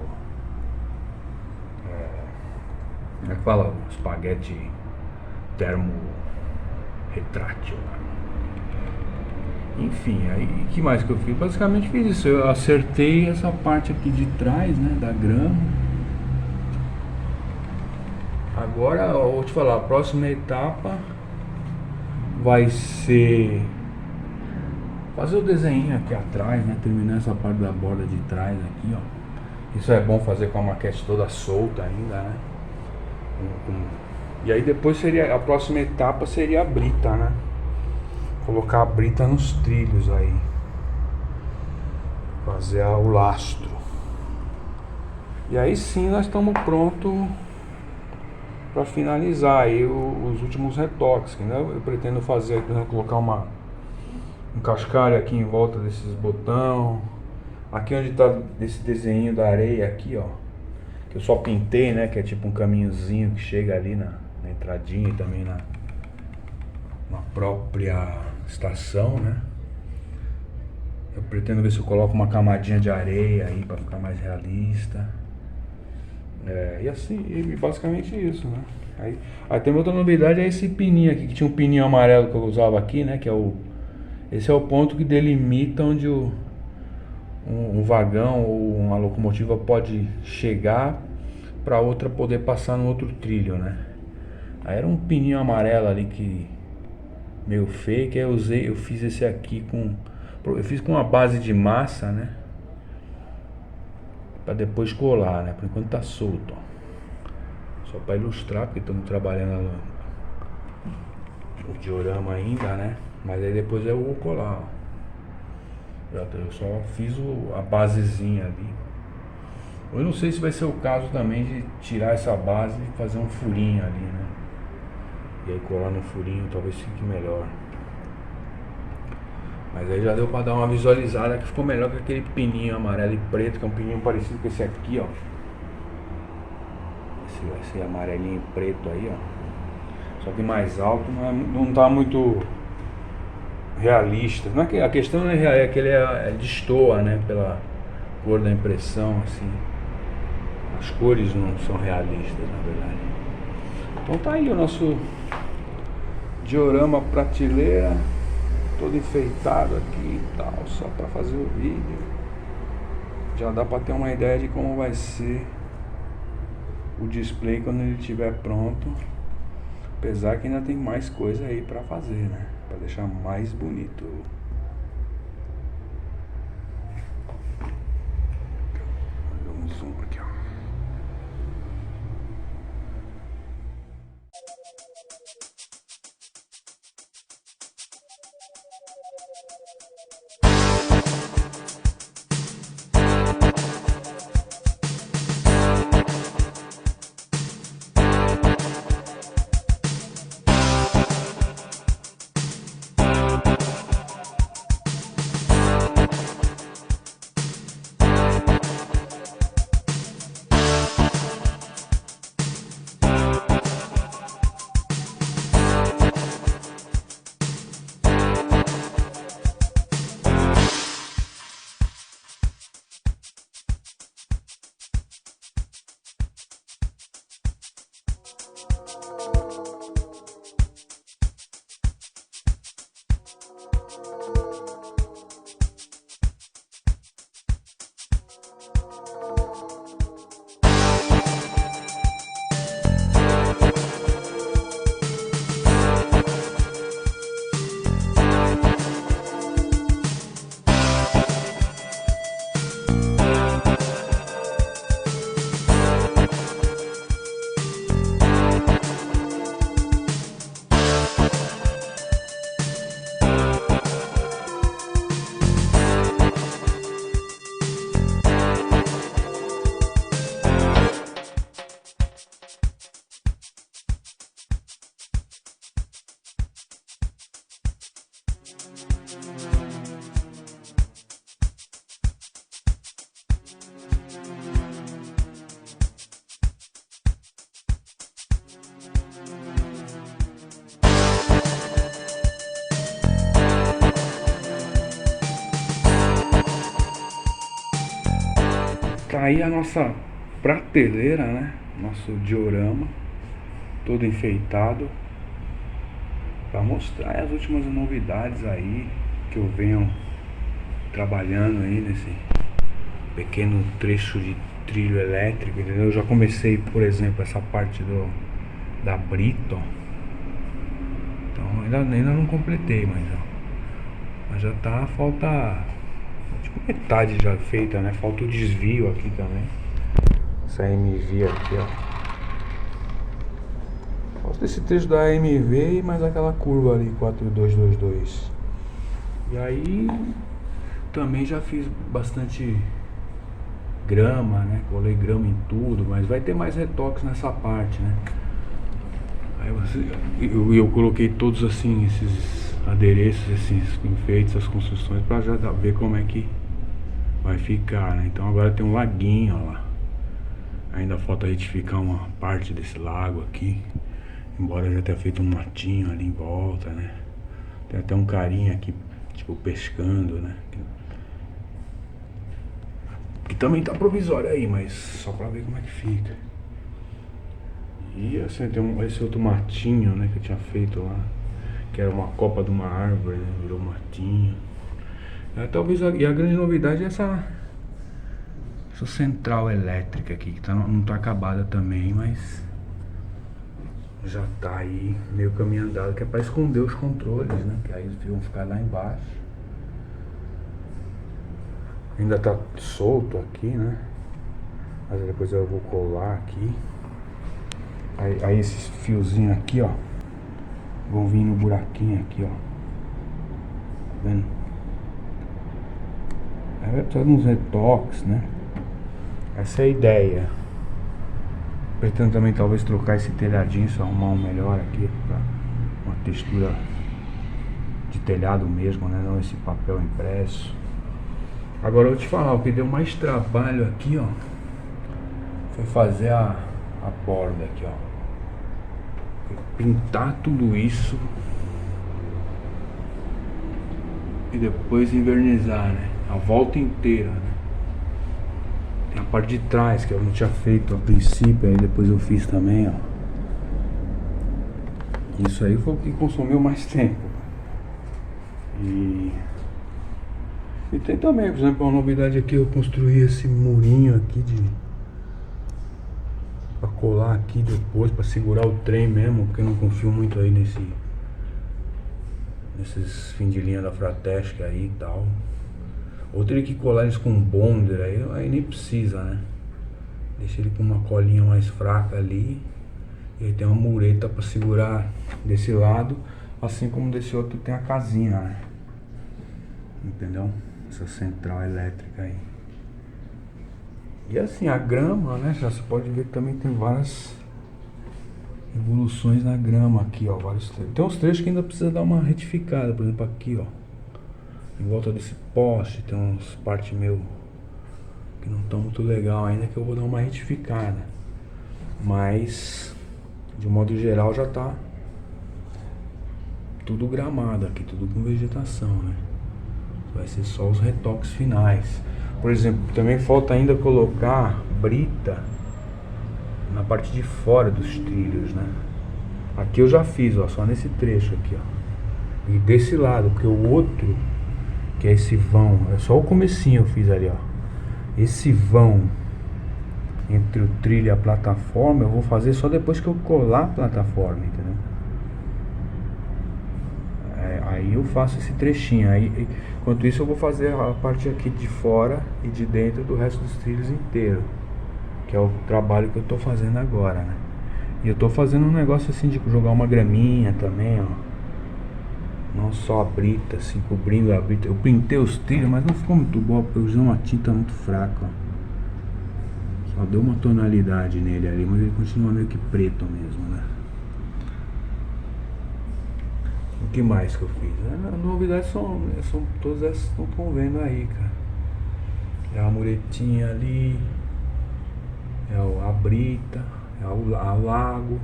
Como é que fala? O espaguete termo retrátil lá. Enfim, aí o que mais que eu fiz? Basicamente fiz isso. Eu acertei essa parte aqui de trás, né, da grama. Agora eu vou te falar, a próxima etapa vai ser fazer o desenho aqui atrás, né? Terminar essa parte da borda de trás aqui, ó. Isso é bom fazer com a maquete toda solta ainda, né? E aí depois a próxima etapa seria a brita, né? Colocar a brita nos trilhos aí. Fazer o lastro. E aí sim nós estamos prontos para finalizar aí os últimos retoques, né? Eu pretendo fazer, colocar um cascalho aqui em volta desses botão, Aqui onde tá esse desenho da areia aqui, ó, que eu só pintei, né, que é tipo um caminhozinho que chega ali na entradinha e também na própria estação, né. Eu pretendo ver se eu coloco uma camadinha de areia aí pra ficar mais realista. E assim, e basicamente isso, né. Aí tem outra novidade, é esse pininho aqui, que tinha um pininho amarelo que eu usava aqui, né, que é esse é o ponto que delimita onde um vagão ou uma locomotiva pode chegar para outra poder passar no outro trilho, né. Aí era um pininho amarelo ali que meio fake, aí eu fiz esse aqui eu fiz com uma base de massa, né, para depois colar, né. Por enquanto tá solto, ó. Só para ilustrar, porque estamos trabalhando o diorama ainda, né. Mas aí depois eu vou colar, ó. Eu só fiz a basezinha ali. Eu não sei se vai ser o caso também de tirar essa base e fazer um furinho ali, né. E aí colar no furinho talvez fique melhor. Mas aí já deu pra dar uma visualizada que ficou melhor que aquele pininho amarelo e preto, que é um pininho parecido com esse aqui, ó. Esse amarelinho e preto aí, ó. Só que mais alto, não tá muito realista. Não é que, a questão não é real, é que ele destoa, né, pela cor da impressão, assim. As cores não são realistas, na verdade. Então tá aí o nosso diorama prateleira, todo enfeitado aqui e tal, só pra fazer o vídeo. Já dá pra ter uma ideia de como vai ser o display quando ele estiver pronto. Apesar que ainda tem mais coisa aí pra fazer, né, pra deixar mais bonito. Vamos zoom aqui, ó. Tá aí a nossa prateleira, né? Nosso diorama, todo enfeitado, para mostrar as últimas novidades aí que eu venho trabalhando aí nesse pequeno trecho de trilho elétrico, entendeu? Eu já comecei, por exemplo, essa parte da Brito. Então ainda não completei, mas já tá, falta tipo metade já feita, né? Falta o desvio aqui também. Essa MV aqui, ó. Falta esse trecho da MV e mais aquela curva ali, 4222. E aí também já fiz bastante grama, né? Colei grama em tudo, mas vai ter mais retoques nessa parte, né? Aí eu coloquei todos assim, esses adereços, esses enfeites, essas construções, pra já ver como é que vai ficar, né? Então agora tem um laguinho, ó lá. Ainda falta retificar uma parte desse lago aqui. Embora já tenha feito um matinho ali em volta, né? Tem até um carinha aqui, tipo, pescando, né? Que também tá provisório aí, mas só pra ver como é que fica. E assim, tem esse outro matinho, né, que eu tinha feito lá, que era uma copa de uma árvore, né? Virou matinho. Talvez e a grande novidade é essa central elétrica aqui, que não tá acabada também, mas já tá aí meio caminho andado, que é pra esconder os controles, né? Que aí eles vão ficar lá embaixo. Ainda tá solto aqui, né? Mas depois eu vou colar aqui. Aí esses fiozinhos aqui, ó, vão vir no buraquinho aqui, ó. Tá vendo? Aí vai precisar de uns retoques, né? Essa é a ideia. Pretendo também talvez trocar esse telhadinho, só arrumar um melhor aqui, pra uma textura de telhado mesmo, né? Não esse papel impresso. Agora eu vou te falar, o que deu mais trabalho aqui, ó, foi fazer a borda aqui, ó. Pintar tudo isso e depois invernizar, né? A volta inteira, né? Tem a parte de trás que eu não tinha feito a princípio, aí depois eu fiz também, ó. Isso aí foi o que consumiu mais tempo. E tem também, por exemplo, uma novidade aqui, eu construí esse murinho aqui pra colar aqui depois, pra segurar o trem mesmo, porque eu não confio muito aí nesses fim de linha da Fratesc aí e tal. Ou teria que colar eles com bonder, aí nem precisa, né? Deixa ele com uma colinha mais fraca ali. E aí tem uma mureta pra segurar desse lado, assim como desse outro tem a casinha, né? Entendeu? Essa central elétrica aí. E assim, a grama, né? Já se pode ver que também tem várias evoluções na grama aqui, ó. Tem uns trechos que ainda precisa dar uma retificada, por exemplo aqui, ó. Em volta desse poste tem uns partes meio que não estão muito legal ainda, que eu vou dar uma retificada. Mas de modo geral já tá tudo gramado aqui, tudo com vegetação, né? Vai ser só os retoques finais. Por exemplo, também falta ainda colocar brita na parte de fora dos trilhos, né? Aqui eu já fiz, ó, só nesse trecho aqui, ó. E desse lado, porque o outro, que é esse vão, é só o comecinho eu fiz ali, ó. Esse vão entre o trilho e a plataforma eu vou fazer só depois que eu colar a plataforma, entendeu? Aí eu faço esse trechinho. Aí, enquanto isso eu vou fazer a parte aqui de fora e de dentro do resto dos trilhos inteiro, que é o trabalho que eu tô fazendo agora, né? E eu tô fazendo um negócio assim de jogar uma graminha também, ó. Não só a brita, assim, cobrindo a brita. Eu pintei os trilhos, mas não ficou muito bom, porque eu usei uma tinta muito fraca, ó. Só deu uma tonalidade nele ali, mas ele continua meio que preto mesmo, né? O que mais que eu fiz? As novidades são todas essas que estão vendo aí, cara. É a muretinha ali, é a brita, é a lago,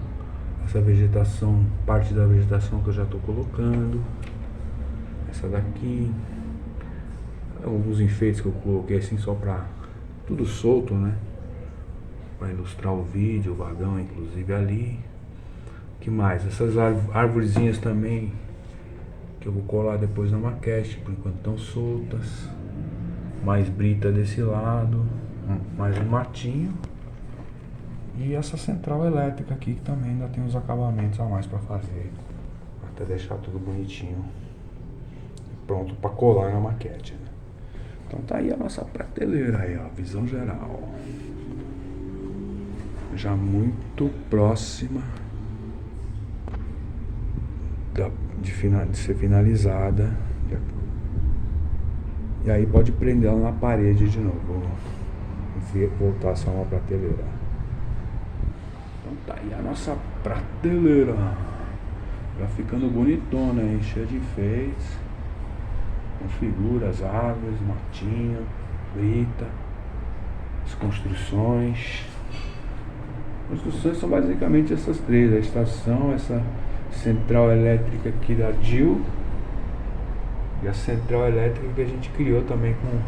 essa vegetação, parte da vegetação que eu já estou colocando, essa daqui, alguns enfeites que eu coloquei assim só pra tudo solto, né? Pra ilustrar o vídeo, o vagão inclusive ali. O que mais? Essas árvorezinhas também que eu vou colar depois na maquete, por enquanto estão soltas. Mais brita desse lado, mais um matinho. E essa central elétrica aqui que também ainda tem uns acabamentos a mais pra fazer, até deixar tudo bonitinho, pronto pra colar na maquete, né? Então tá aí a nossa prateleira aí, ó, visão geral. Já muito próxima de ser finalizada. E aí pode prender ela na parede de novo. Vou voltar só uma prateleira. Então tá aí a nossa prateleira. Já ficando bonitona aí, cheia de enfeites, com figuras, árvores, matinho. brita, as construções. As construções são basicamente essas três: a estação, essa central elétrica aqui da DIL e a central elétrica que a gente criou também com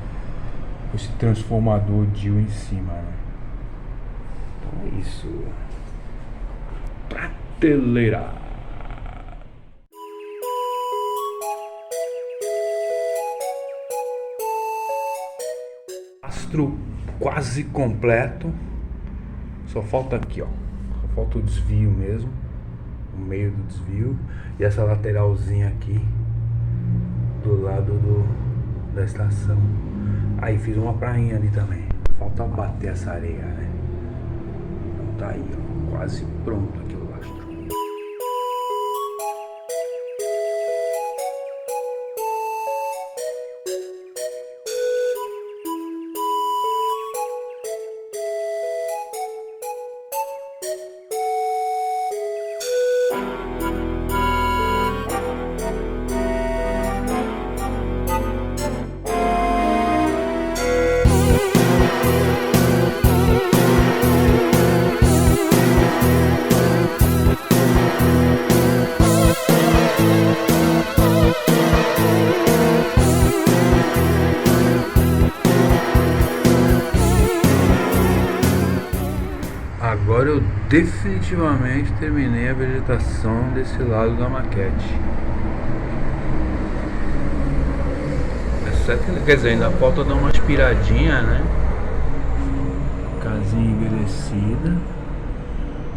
esse transformador DIL em cima, né? Então é isso. Prateleira. Astro quase completo. Só falta aqui, ó. Só falta o desvio mesmo, o meio do desvio e essa lateralzinha aqui do lado da estação. Aí fiz uma prainha ali também. Falta bater essa areia, né? Então tá aí, ó, quase pronto aqui o lastro. Agora eu definitivamente terminei a vegetação desse lado da maquete. Quer dizer, ainda falta dar uma aspiradinha, né? Casinha envelhecida.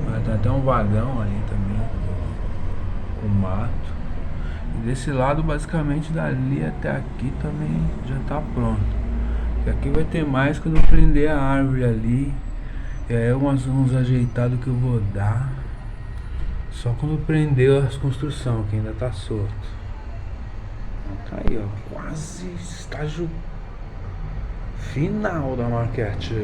Mas tem até um vagão ali também, com mato. E desse lado, basicamente, dali até aqui também já tá pronto. E aqui vai ter mais quando eu prender a árvore ali. E aí uns ajeitados que eu vou dar só quando prender as construções, que ainda tá solto. Então tá aí, ó, quase estágio final da maquete.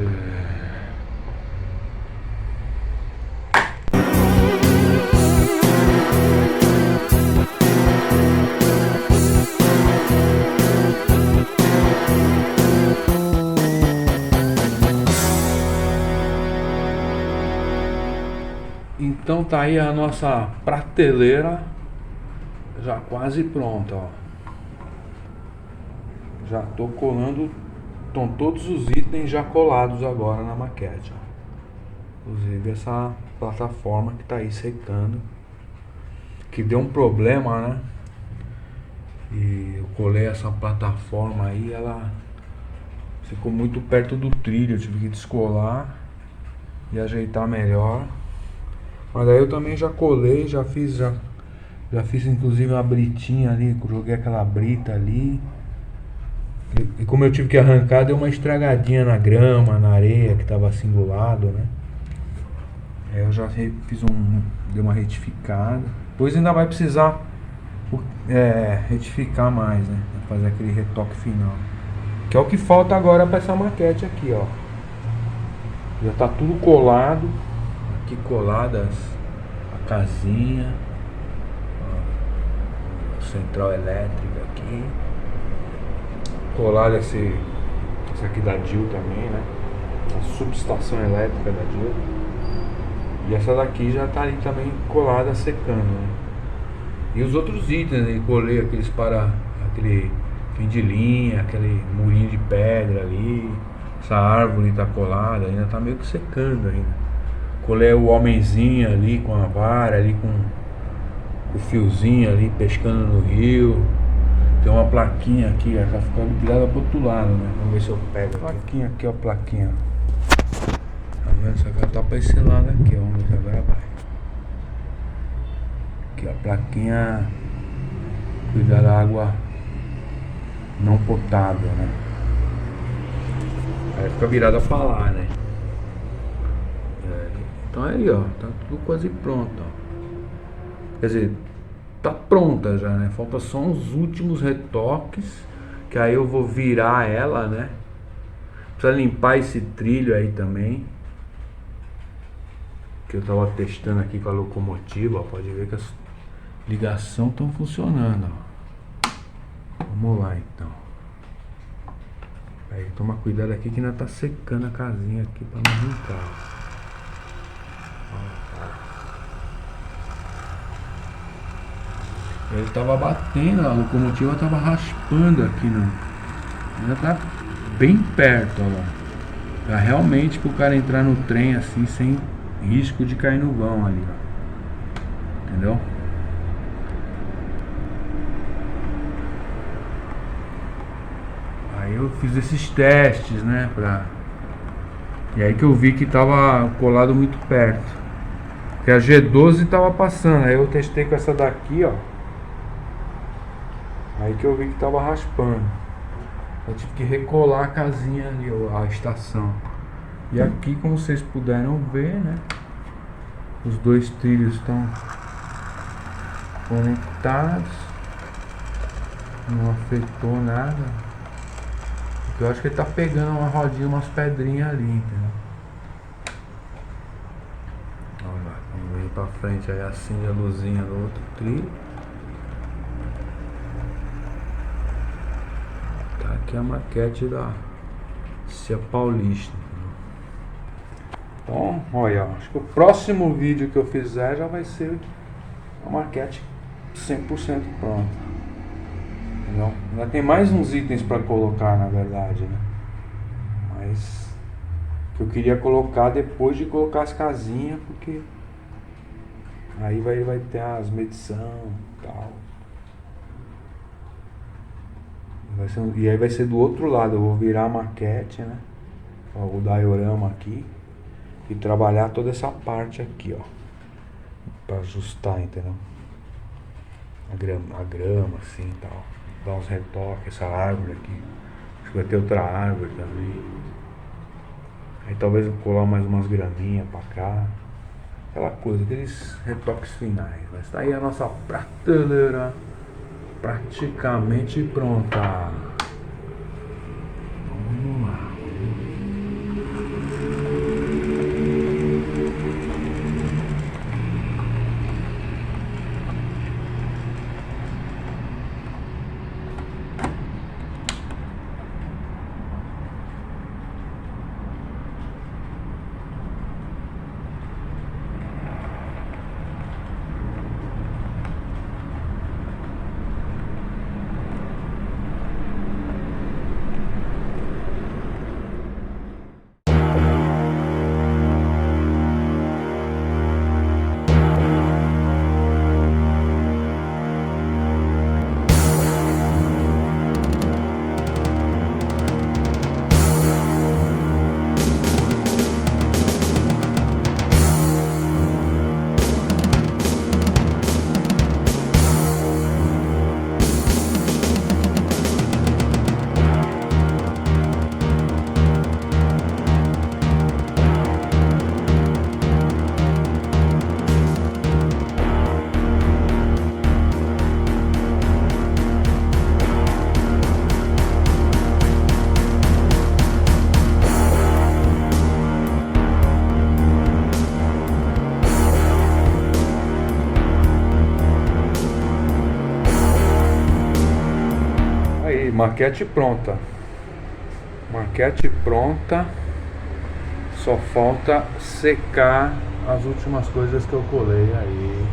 Então tá aí a nossa prateleira já quase pronta, ó. Já tô colando, estão todos os itens já colados agora na maquete, ó. Inclusive essa plataforma que tá aí secando, que deu um problema, né? E eu colei essa plataforma aí, ela ficou muito perto do trilho, eu tive que descolar e ajeitar melhor. Mas aí eu também já colei, já fiz inclusive uma britinha ali, joguei aquela brita ali. E como eu tive que arrancar, deu uma estragadinha na grama, na areia que tava assim do lado, né? Aí eu já dei uma retificada. Depois ainda vai precisar retificar mais, né? Fazer aquele retoque final. Que é o que falta agora pra essa maquete aqui, ó. Já tá tudo colado. Aqui coladas a casinha, a central elétrica aqui, colada essa aqui da DIL também, né? A subestação elétrica da DIL. E essa daqui já tá ali também colada, secando, né? E os outros itens, né? Colei aquele fim de linha, aquele murinho de pedra ali. Essa árvore tá colada, ainda tá meio que secando ainda. Colei o homenzinho ali com a vara, ali com o fiozinho ali pescando no rio. Tem uma plaquinha aqui, ó, tá ficando virada pro outro lado, né? Vamos ver se eu pego. Plaquinha aqui, ó, plaquinha. Tá vendo? Só que ela tá pra esse lado aqui, ó. Vamos ver se agora vai. Aqui, ó, plaquinha. Cuidar da água não potável, né? Aí fica virada pra lá, né? Então aí, ó, tá tudo quase pronto, ó. Quer dizer, tá pronta já, né? Falta só uns últimos retoques, que aí eu vou virar ela, né? Precisa limpar esse trilho aí também, que eu tava testando aqui com a locomotiva, ó. Pode ver que as ligações estão funcionando, ó. Vamos lá então. Aí toma cuidado aqui que ainda tá secando a casinha aqui pra não arrancar. Ele tava batendo, a locomotiva tava raspando aqui no. Ainda tá bem perto, ó lá. Pra realmente pro cara entrar no trem assim sem risco de cair no vão ali, ó. Entendeu? Aí eu fiz esses testes, né, e aí que eu vi que tava colado muito perto. Que a G12 tava passando, aí eu testei com essa daqui, ó. Aí que eu vi que tava raspando. Eu tive que recolar a casinha ali, a estação. E aqui, como vocês puderam ver, né, os dois trilhos estão conectados. Não afetou nada. Porque eu acho que ele tá pegando uma rodinha, umas pedrinhas ali, entendeu? Olha lá, vamos ir pra frente aí, acende a luzinha do outro trilho. Tá aqui a maquete da Cia Paulista. Então, olha, acho que o próximo vídeo que eu fizer já vai ser a maquete 100% pronta. Entendeu? Ainda tem mais uns itens para colocar, na verdade, né? Mas que eu queria colocar depois de colocar as casinhas, porque aí vai ter as medições e tal. E aí vai ser do outro lado, eu vou virar a maquete, né? O diorama aqui. E trabalhar toda essa parte aqui, ó. Pra ajustar, entendeu? A grama assim e tal. Dar uns retoques, essa árvore aqui. Acho que vai ter outra árvore também. Aí talvez eu colar mais umas graminhas pra cá. Aquela coisa, aqueles retoques finais. Mas tá aí a nossa prateleira praticamente pronta. Vamos lá. Maquete pronta. Maquete pronta. Só falta secar as últimas coisas que eu colei aí.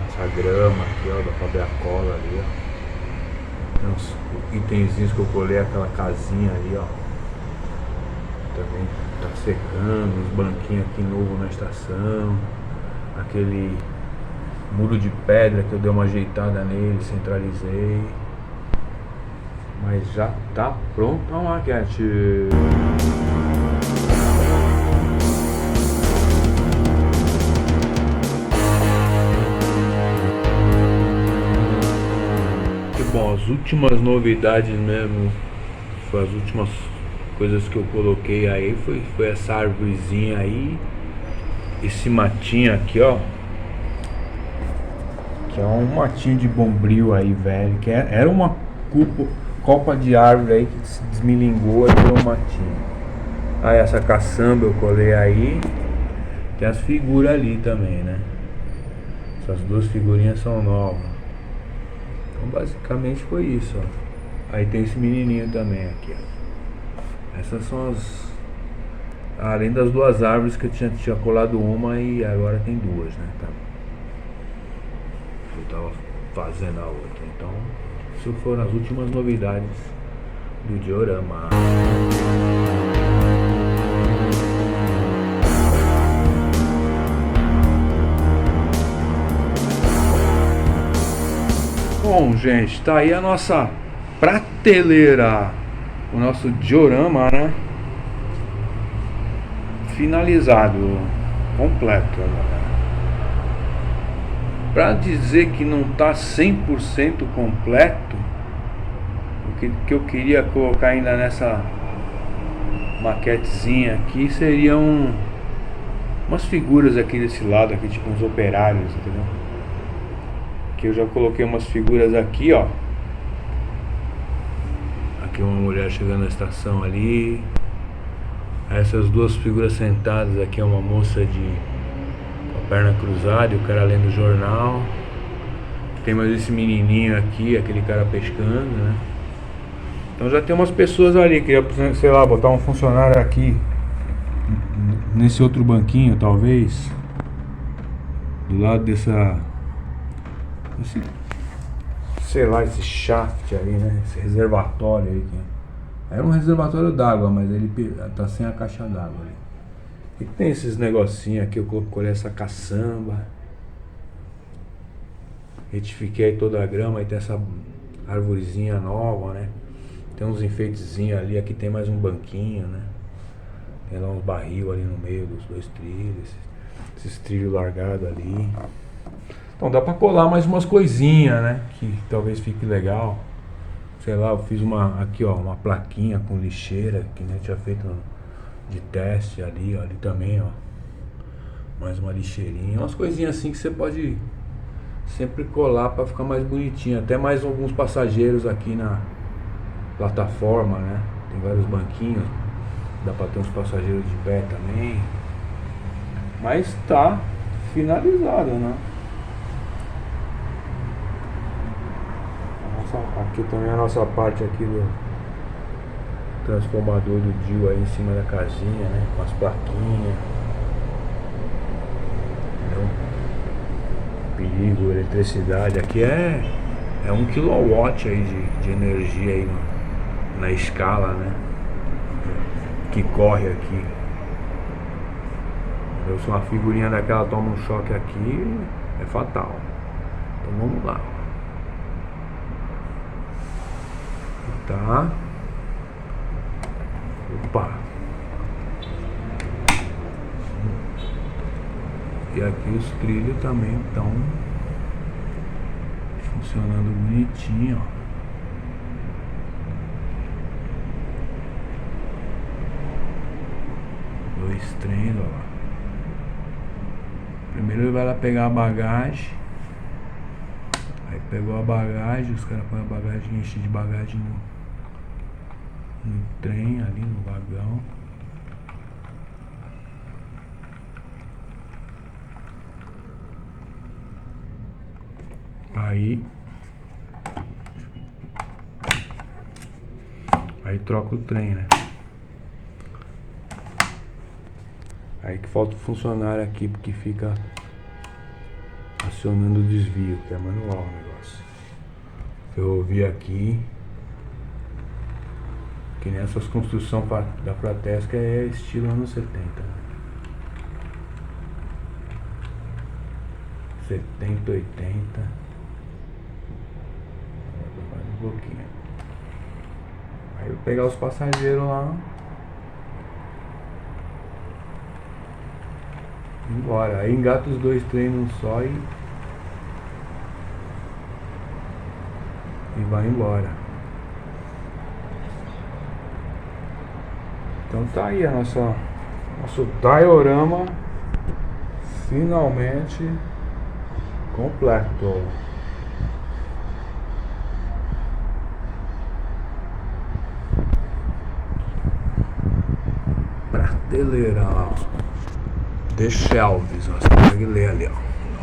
Essa grama aqui, ó, dá pra ver a cola ali, ó. Tem uns itenzinhos que eu colei, aquela casinha ali, ó. Também tá secando, uns banquinhos aqui novo na estação. Aquele muro de pedra que eu dei uma ajeitada nele, centralizei. Mas já tá pronta a maquete. Que bom, as últimas novidades mesmo, as últimas coisas que eu coloquei aí foi essa árvorezinha aí, esse matinho aqui, ó. Que é um matinho de bombril aí, velho. Que era uma copa de árvore aí que se desmilingou e virou um matinho. Aí essa caçamba eu colei aí. Tem as figuras ali também, né? Essas duas figurinhas são novas. Então basicamente foi isso, ó. Aí tem esse menininho também aqui, ó. Essas são as... Além das duas árvores que eu tinha colado uma e agora tem duas, né? Tá. Eu tava fazendo a outra. Então, isso foram as últimas novidades do diorama. Bom, gente, tá aí a nossa prateleira, o nosso diorama, né? Finalizado, completo agora. Pra dizer que não tá 100% completo, o que eu queria colocar ainda nessa maquetezinha aqui seriam umas figuras aqui desse lado, aqui, tipo uns operários, entendeu? Que eu já coloquei umas figuras aqui, ó. Aqui uma mulher chegando na estação ali. Essas duas figuras sentadas aqui é uma moça com a perna cruzada e o cara lendo o jornal. Tem mais esse menininho aqui, aquele cara pescando, né? Então já tem umas pessoas ali. Queria, sei lá, botar um funcionário aqui nesse outro banquinho, talvez, do lado dessa... sei lá, esse shaft aí, né? Esse reservatório aí. Era um reservatório d'água, mas ele tá sem a caixa d'água ali. E tem esses negocinhos aqui, eu colhei essa caçamba. Retifiquei toda a grama, aí tem essa arvorezinha nova, né? Tem uns enfeitezinhos ali, aqui tem mais um banquinho, né? Tem lá uns barril ali no meio dos dois trilhos, esses trilhos largados ali. Então dá pra colar mais umas coisinhas, né? Que talvez fique legal. Sei lá, eu fiz aqui ó, uma plaquinha com lixeira, que nem eu tinha feito de teste ali, ó, ali também, ó. Mais uma lixeirinha, umas coisinhas assim que você pode sempre colar pra ficar mais bonitinho. Até mais alguns passageiros aqui na plataforma, né? Tem vários banquinhos, dá pra ter uns passageiros de pé também. Mas tá finalizado, né? Aqui também a nossa parte aqui do transformador do DIU aí em cima da casinha, né? Com as plaquinhas. Entendeu? Perigo, eletricidade. Aqui é 1 kW aí de energia aí na escala, né? Que corre aqui. Entendeu? Se uma figurinha daquela toma um choque aqui, é fatal. Então vamos lá. Tá. Opa. E aqui os trilhos também estão funcionando bonitinho, ó. Dois trens, ó lá. Primeiro ele vai lá pegar a bagagem. Aí pegou a bagagem, os caras põem a bagagem, enchem de bagagem no trem, ali no vagão. Aí troca o trem, né? Aí que falta o funcionário aqui, porque fica acionando o desvio, que é manual o negócio. Ferrovia aqui. Que nessas construções da Fratesca é estilo anos 70. 70, 80. Mais um pouquinho. Aí eu vou pegar os passageiros lá. Embora. Aí engata os dois trens num só e vai embora. Então tá aí nosso diorama finalmente completo. Prateleira lá, ó. The Shelves, ó. Você consegue ler ali, ó, o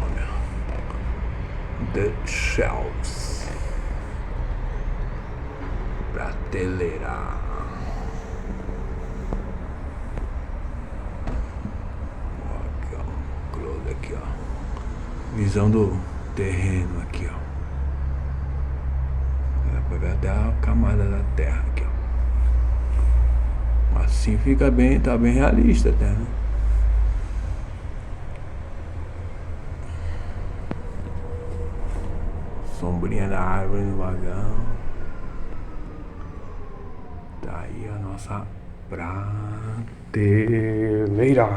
nome, ó. The Shelves. Prateleira. Aqui, ó. Close aqui, ó. Visão do terreno aqui, ó. Dá pra ver até a camada da terra aqui, ó. Assim fica bem, tá bem realista até, né? Sombrinha da árvore no vagão. Tá aí a nossa prateleira.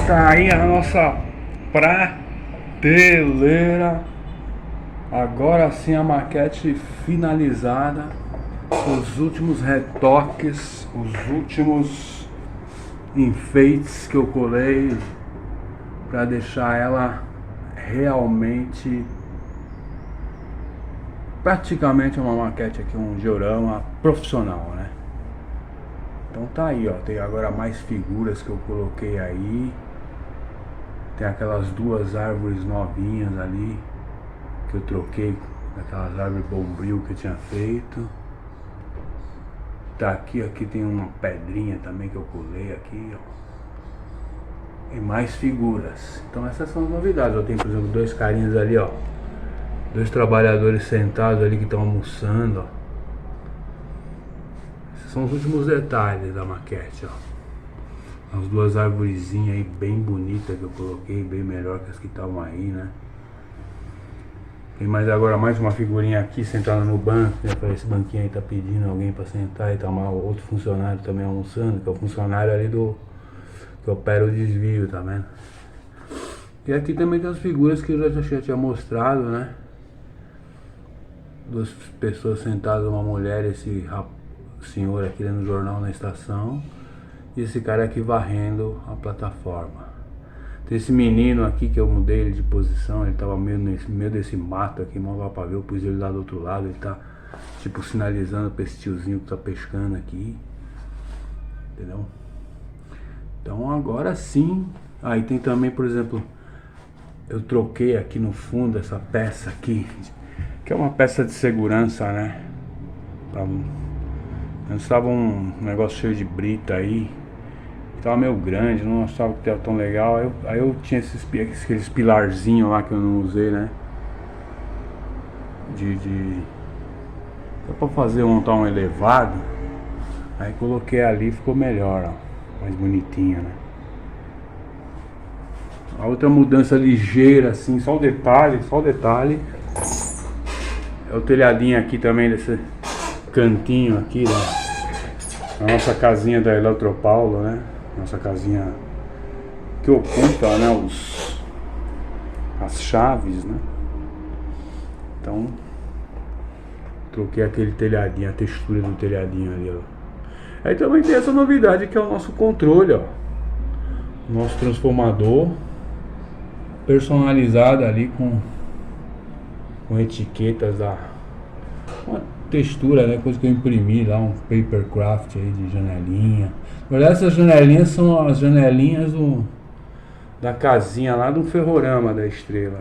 Tá aí a nossa prateleira. Agora sim a maquete finalizada. Os últimos retoques, os últimos enfeites que eu colei para deixar ela realmente praticamente uma maquete aqui, um diorama profissional, né? Então tá aí, ó, tem agora mais figuras que eu coloquei aí. Tem aquelas duas árvores novinhas ali que eu troquei, aquelas árvores bombril que eu tinha feito. Tá aqui tem uma pedrinha também que eu colei aqui, ó. E mais figuras. Então essas são as novidades. Eu tenho, por exemplo, dois carinhas ali, ó. Dois trabalhadores sentados ali que estão almoçando, ó. Esses são os últimos detalhes da maquete, ó. As duas arvorezinhas aí bem bonitas que eu coloquei, bem melhor que as que estavam aí, né? Tem mais agora mais uma figurinha aqui sentada no banco, né? Esse banquinho aí tá pedindo alguém pra sentar e tá mal, outro funcionário também almoçando, que é o funcionário ali do que opera o desvio, tá vendo? E aqui também tem as figuras que eu já tinha mostrado, né? Duas pessoas sentadas, uma mulher e esse senhor aqui no jornal na estação. E esse cara aqui varrendo a plataforma. Tem esse menino aqui que eu mudei ele de posição. Ele tava meio desse mato aqui, mal dá pra ver. Eu pus ele lá do outro lado. Ele tá tipo sinalizando pra esse tiozinho que tá pescando aqui. Entendeu? Então agora sim. Aí tem também, por exemplo, eu troquei aqui no fundo essa peça aqui, que é uma peça de segurança, né? Antes tava um negócio cheio de brita aí, tava meio grande, não achava que tava tão legal. Aí eu tinha aqueles pilarzinhos lá que eu não usei, né? Só pra fazer, montar um elevado. Aí coloquei ali, ficou melhor, ó, mais bonitinho, né? A outra mudança ligeira assim, só o detalhe é o telhadinho aqui também, desse cantinho aqui da nossa casinha da Eletropaulo, né? Nossa casinha que oculta, né, as chaves, né? Então troquei aquele telhadinho, a textura do telhadinho ali, ó. Aí também tem essa novidade que é o nosso controle, ó. Nosso transformador personalizado ali com etiquetas da uma textura, né? Coisa que eu imprimi lá, um papercraft aí de janelinha. Na verdade, essas janelinhas são as janelinhas da casinha lá do ferrorama da Estrela.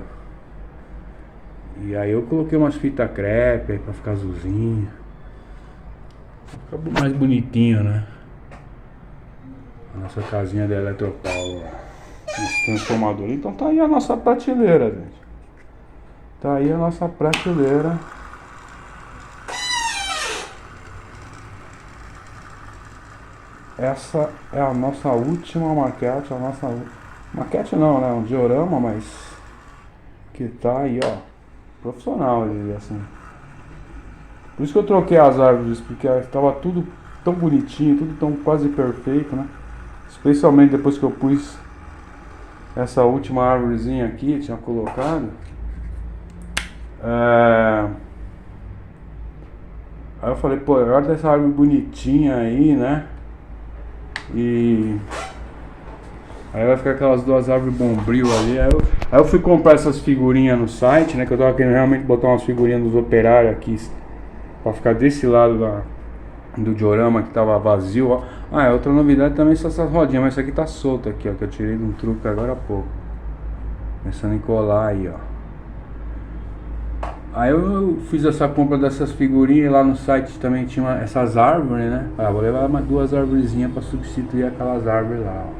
E aí eu coloquei umas fitas crepe aí pra ficar azulzinho. Fica mais bonitinho, né? A nossa casinha da Eletropaulo. Esse transformador. Então tá aí a nossa prateleira, gente. Tá aí a nossa prateleira. Essa é a nossa última maquete. Maquete não, né? Um diorama, mas que tá aí, ó. Profissional, assim. Por isso que eu troquei as árvores, porque estava tudo tão bonitinho, tudo tão quase perfeito, né? Especialmente depois que eu pus essa última árvorezinha aqui, tinha colocado. Aí eu falei, pô, agora tá essa árvore bonitinha aí, né? E aí vai ficar aquelas duas árvores bombril ali. Aí eu fui comprar essas figurinhas no site, né? Que eu tava querendo realmente botar umas figurinhas dos operários aqui pra ficar desse lado do diorama que tava vazio, ó. Ah, é outra novidade também são essas rodinhas, mas isso aqui tá solto aqui, ó. Que eu tirei de um truque agora há pouco. Pensando em colar aí, ó. Aí eu fiz essa compra dessas figurinhas e lá no site também tinha essas árvores, né? Ah, vou levar mais duas arvorezinhas pra substituir aquelas árvores lá, ó.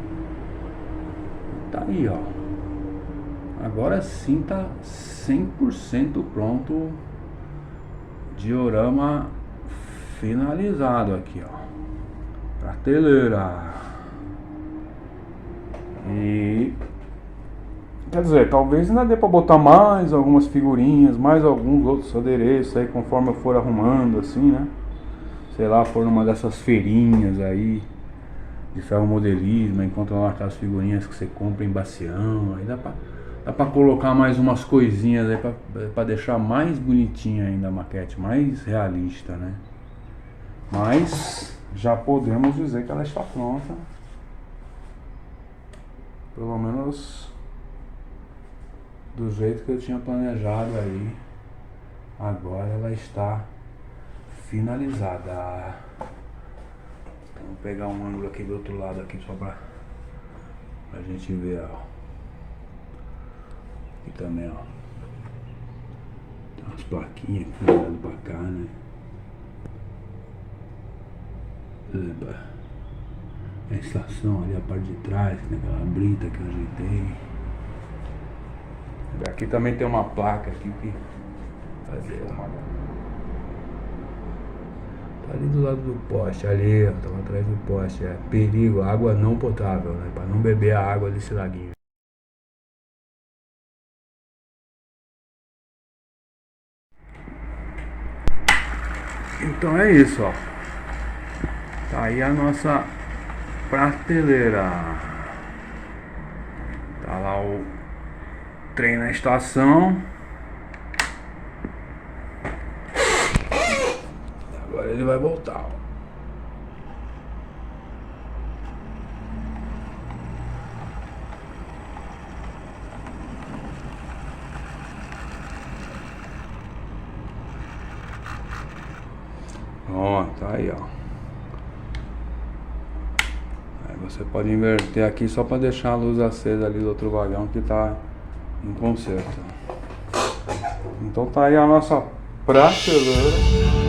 Tá aí, ó. Agora sim tá 100% pronto. Diorama finalizado aqui, ó. Prateleira. E quer dizer, talvez ainda dê pra botar mais algumas figurinhas, mais alguns outros adereços aí conforme eu for arrumando, assim, né? Sei lá, for numa dessas feirinhas aí de ferromodelismo, encontra lá aquelas figurinhas que você compra em bacião, aí dá pra colocar mais umas coisinhas aí pra deixar mais bonitinha ainda a maquete, mais realista, né? Mas já podemos dizer que ela está pronta. Pelo menos do jeito que eu tinha planejado aí. Agora ela está finalizada. Então, vou pegar um ângulo aqui do outro lado aqui só pra gente ver, ó. Aqui também, ó. Tem umas plaquinhas aqui do lado pra cá, né? Lembra? A estação ali, a parte de trás, né? Aquela brita que eu ajeitei. Aqui também tem uma placa aqui que fazer uma... Tá ali do lado do poste, ali, ó, tava atrás do poste. É perigo, água não potável, né? Pra não beber a água desse laguinho. Então é isso, ó. Tá aí a nossa prateleira. Tá lá o trem na estação. Agora ele vai voltar, ó. Ó, tá aí, ó. Aí você pode inverter aqui só pra deixar a luz acesa ali do outro vagão que tá em conserto. Então tá aí a nossa prateleira.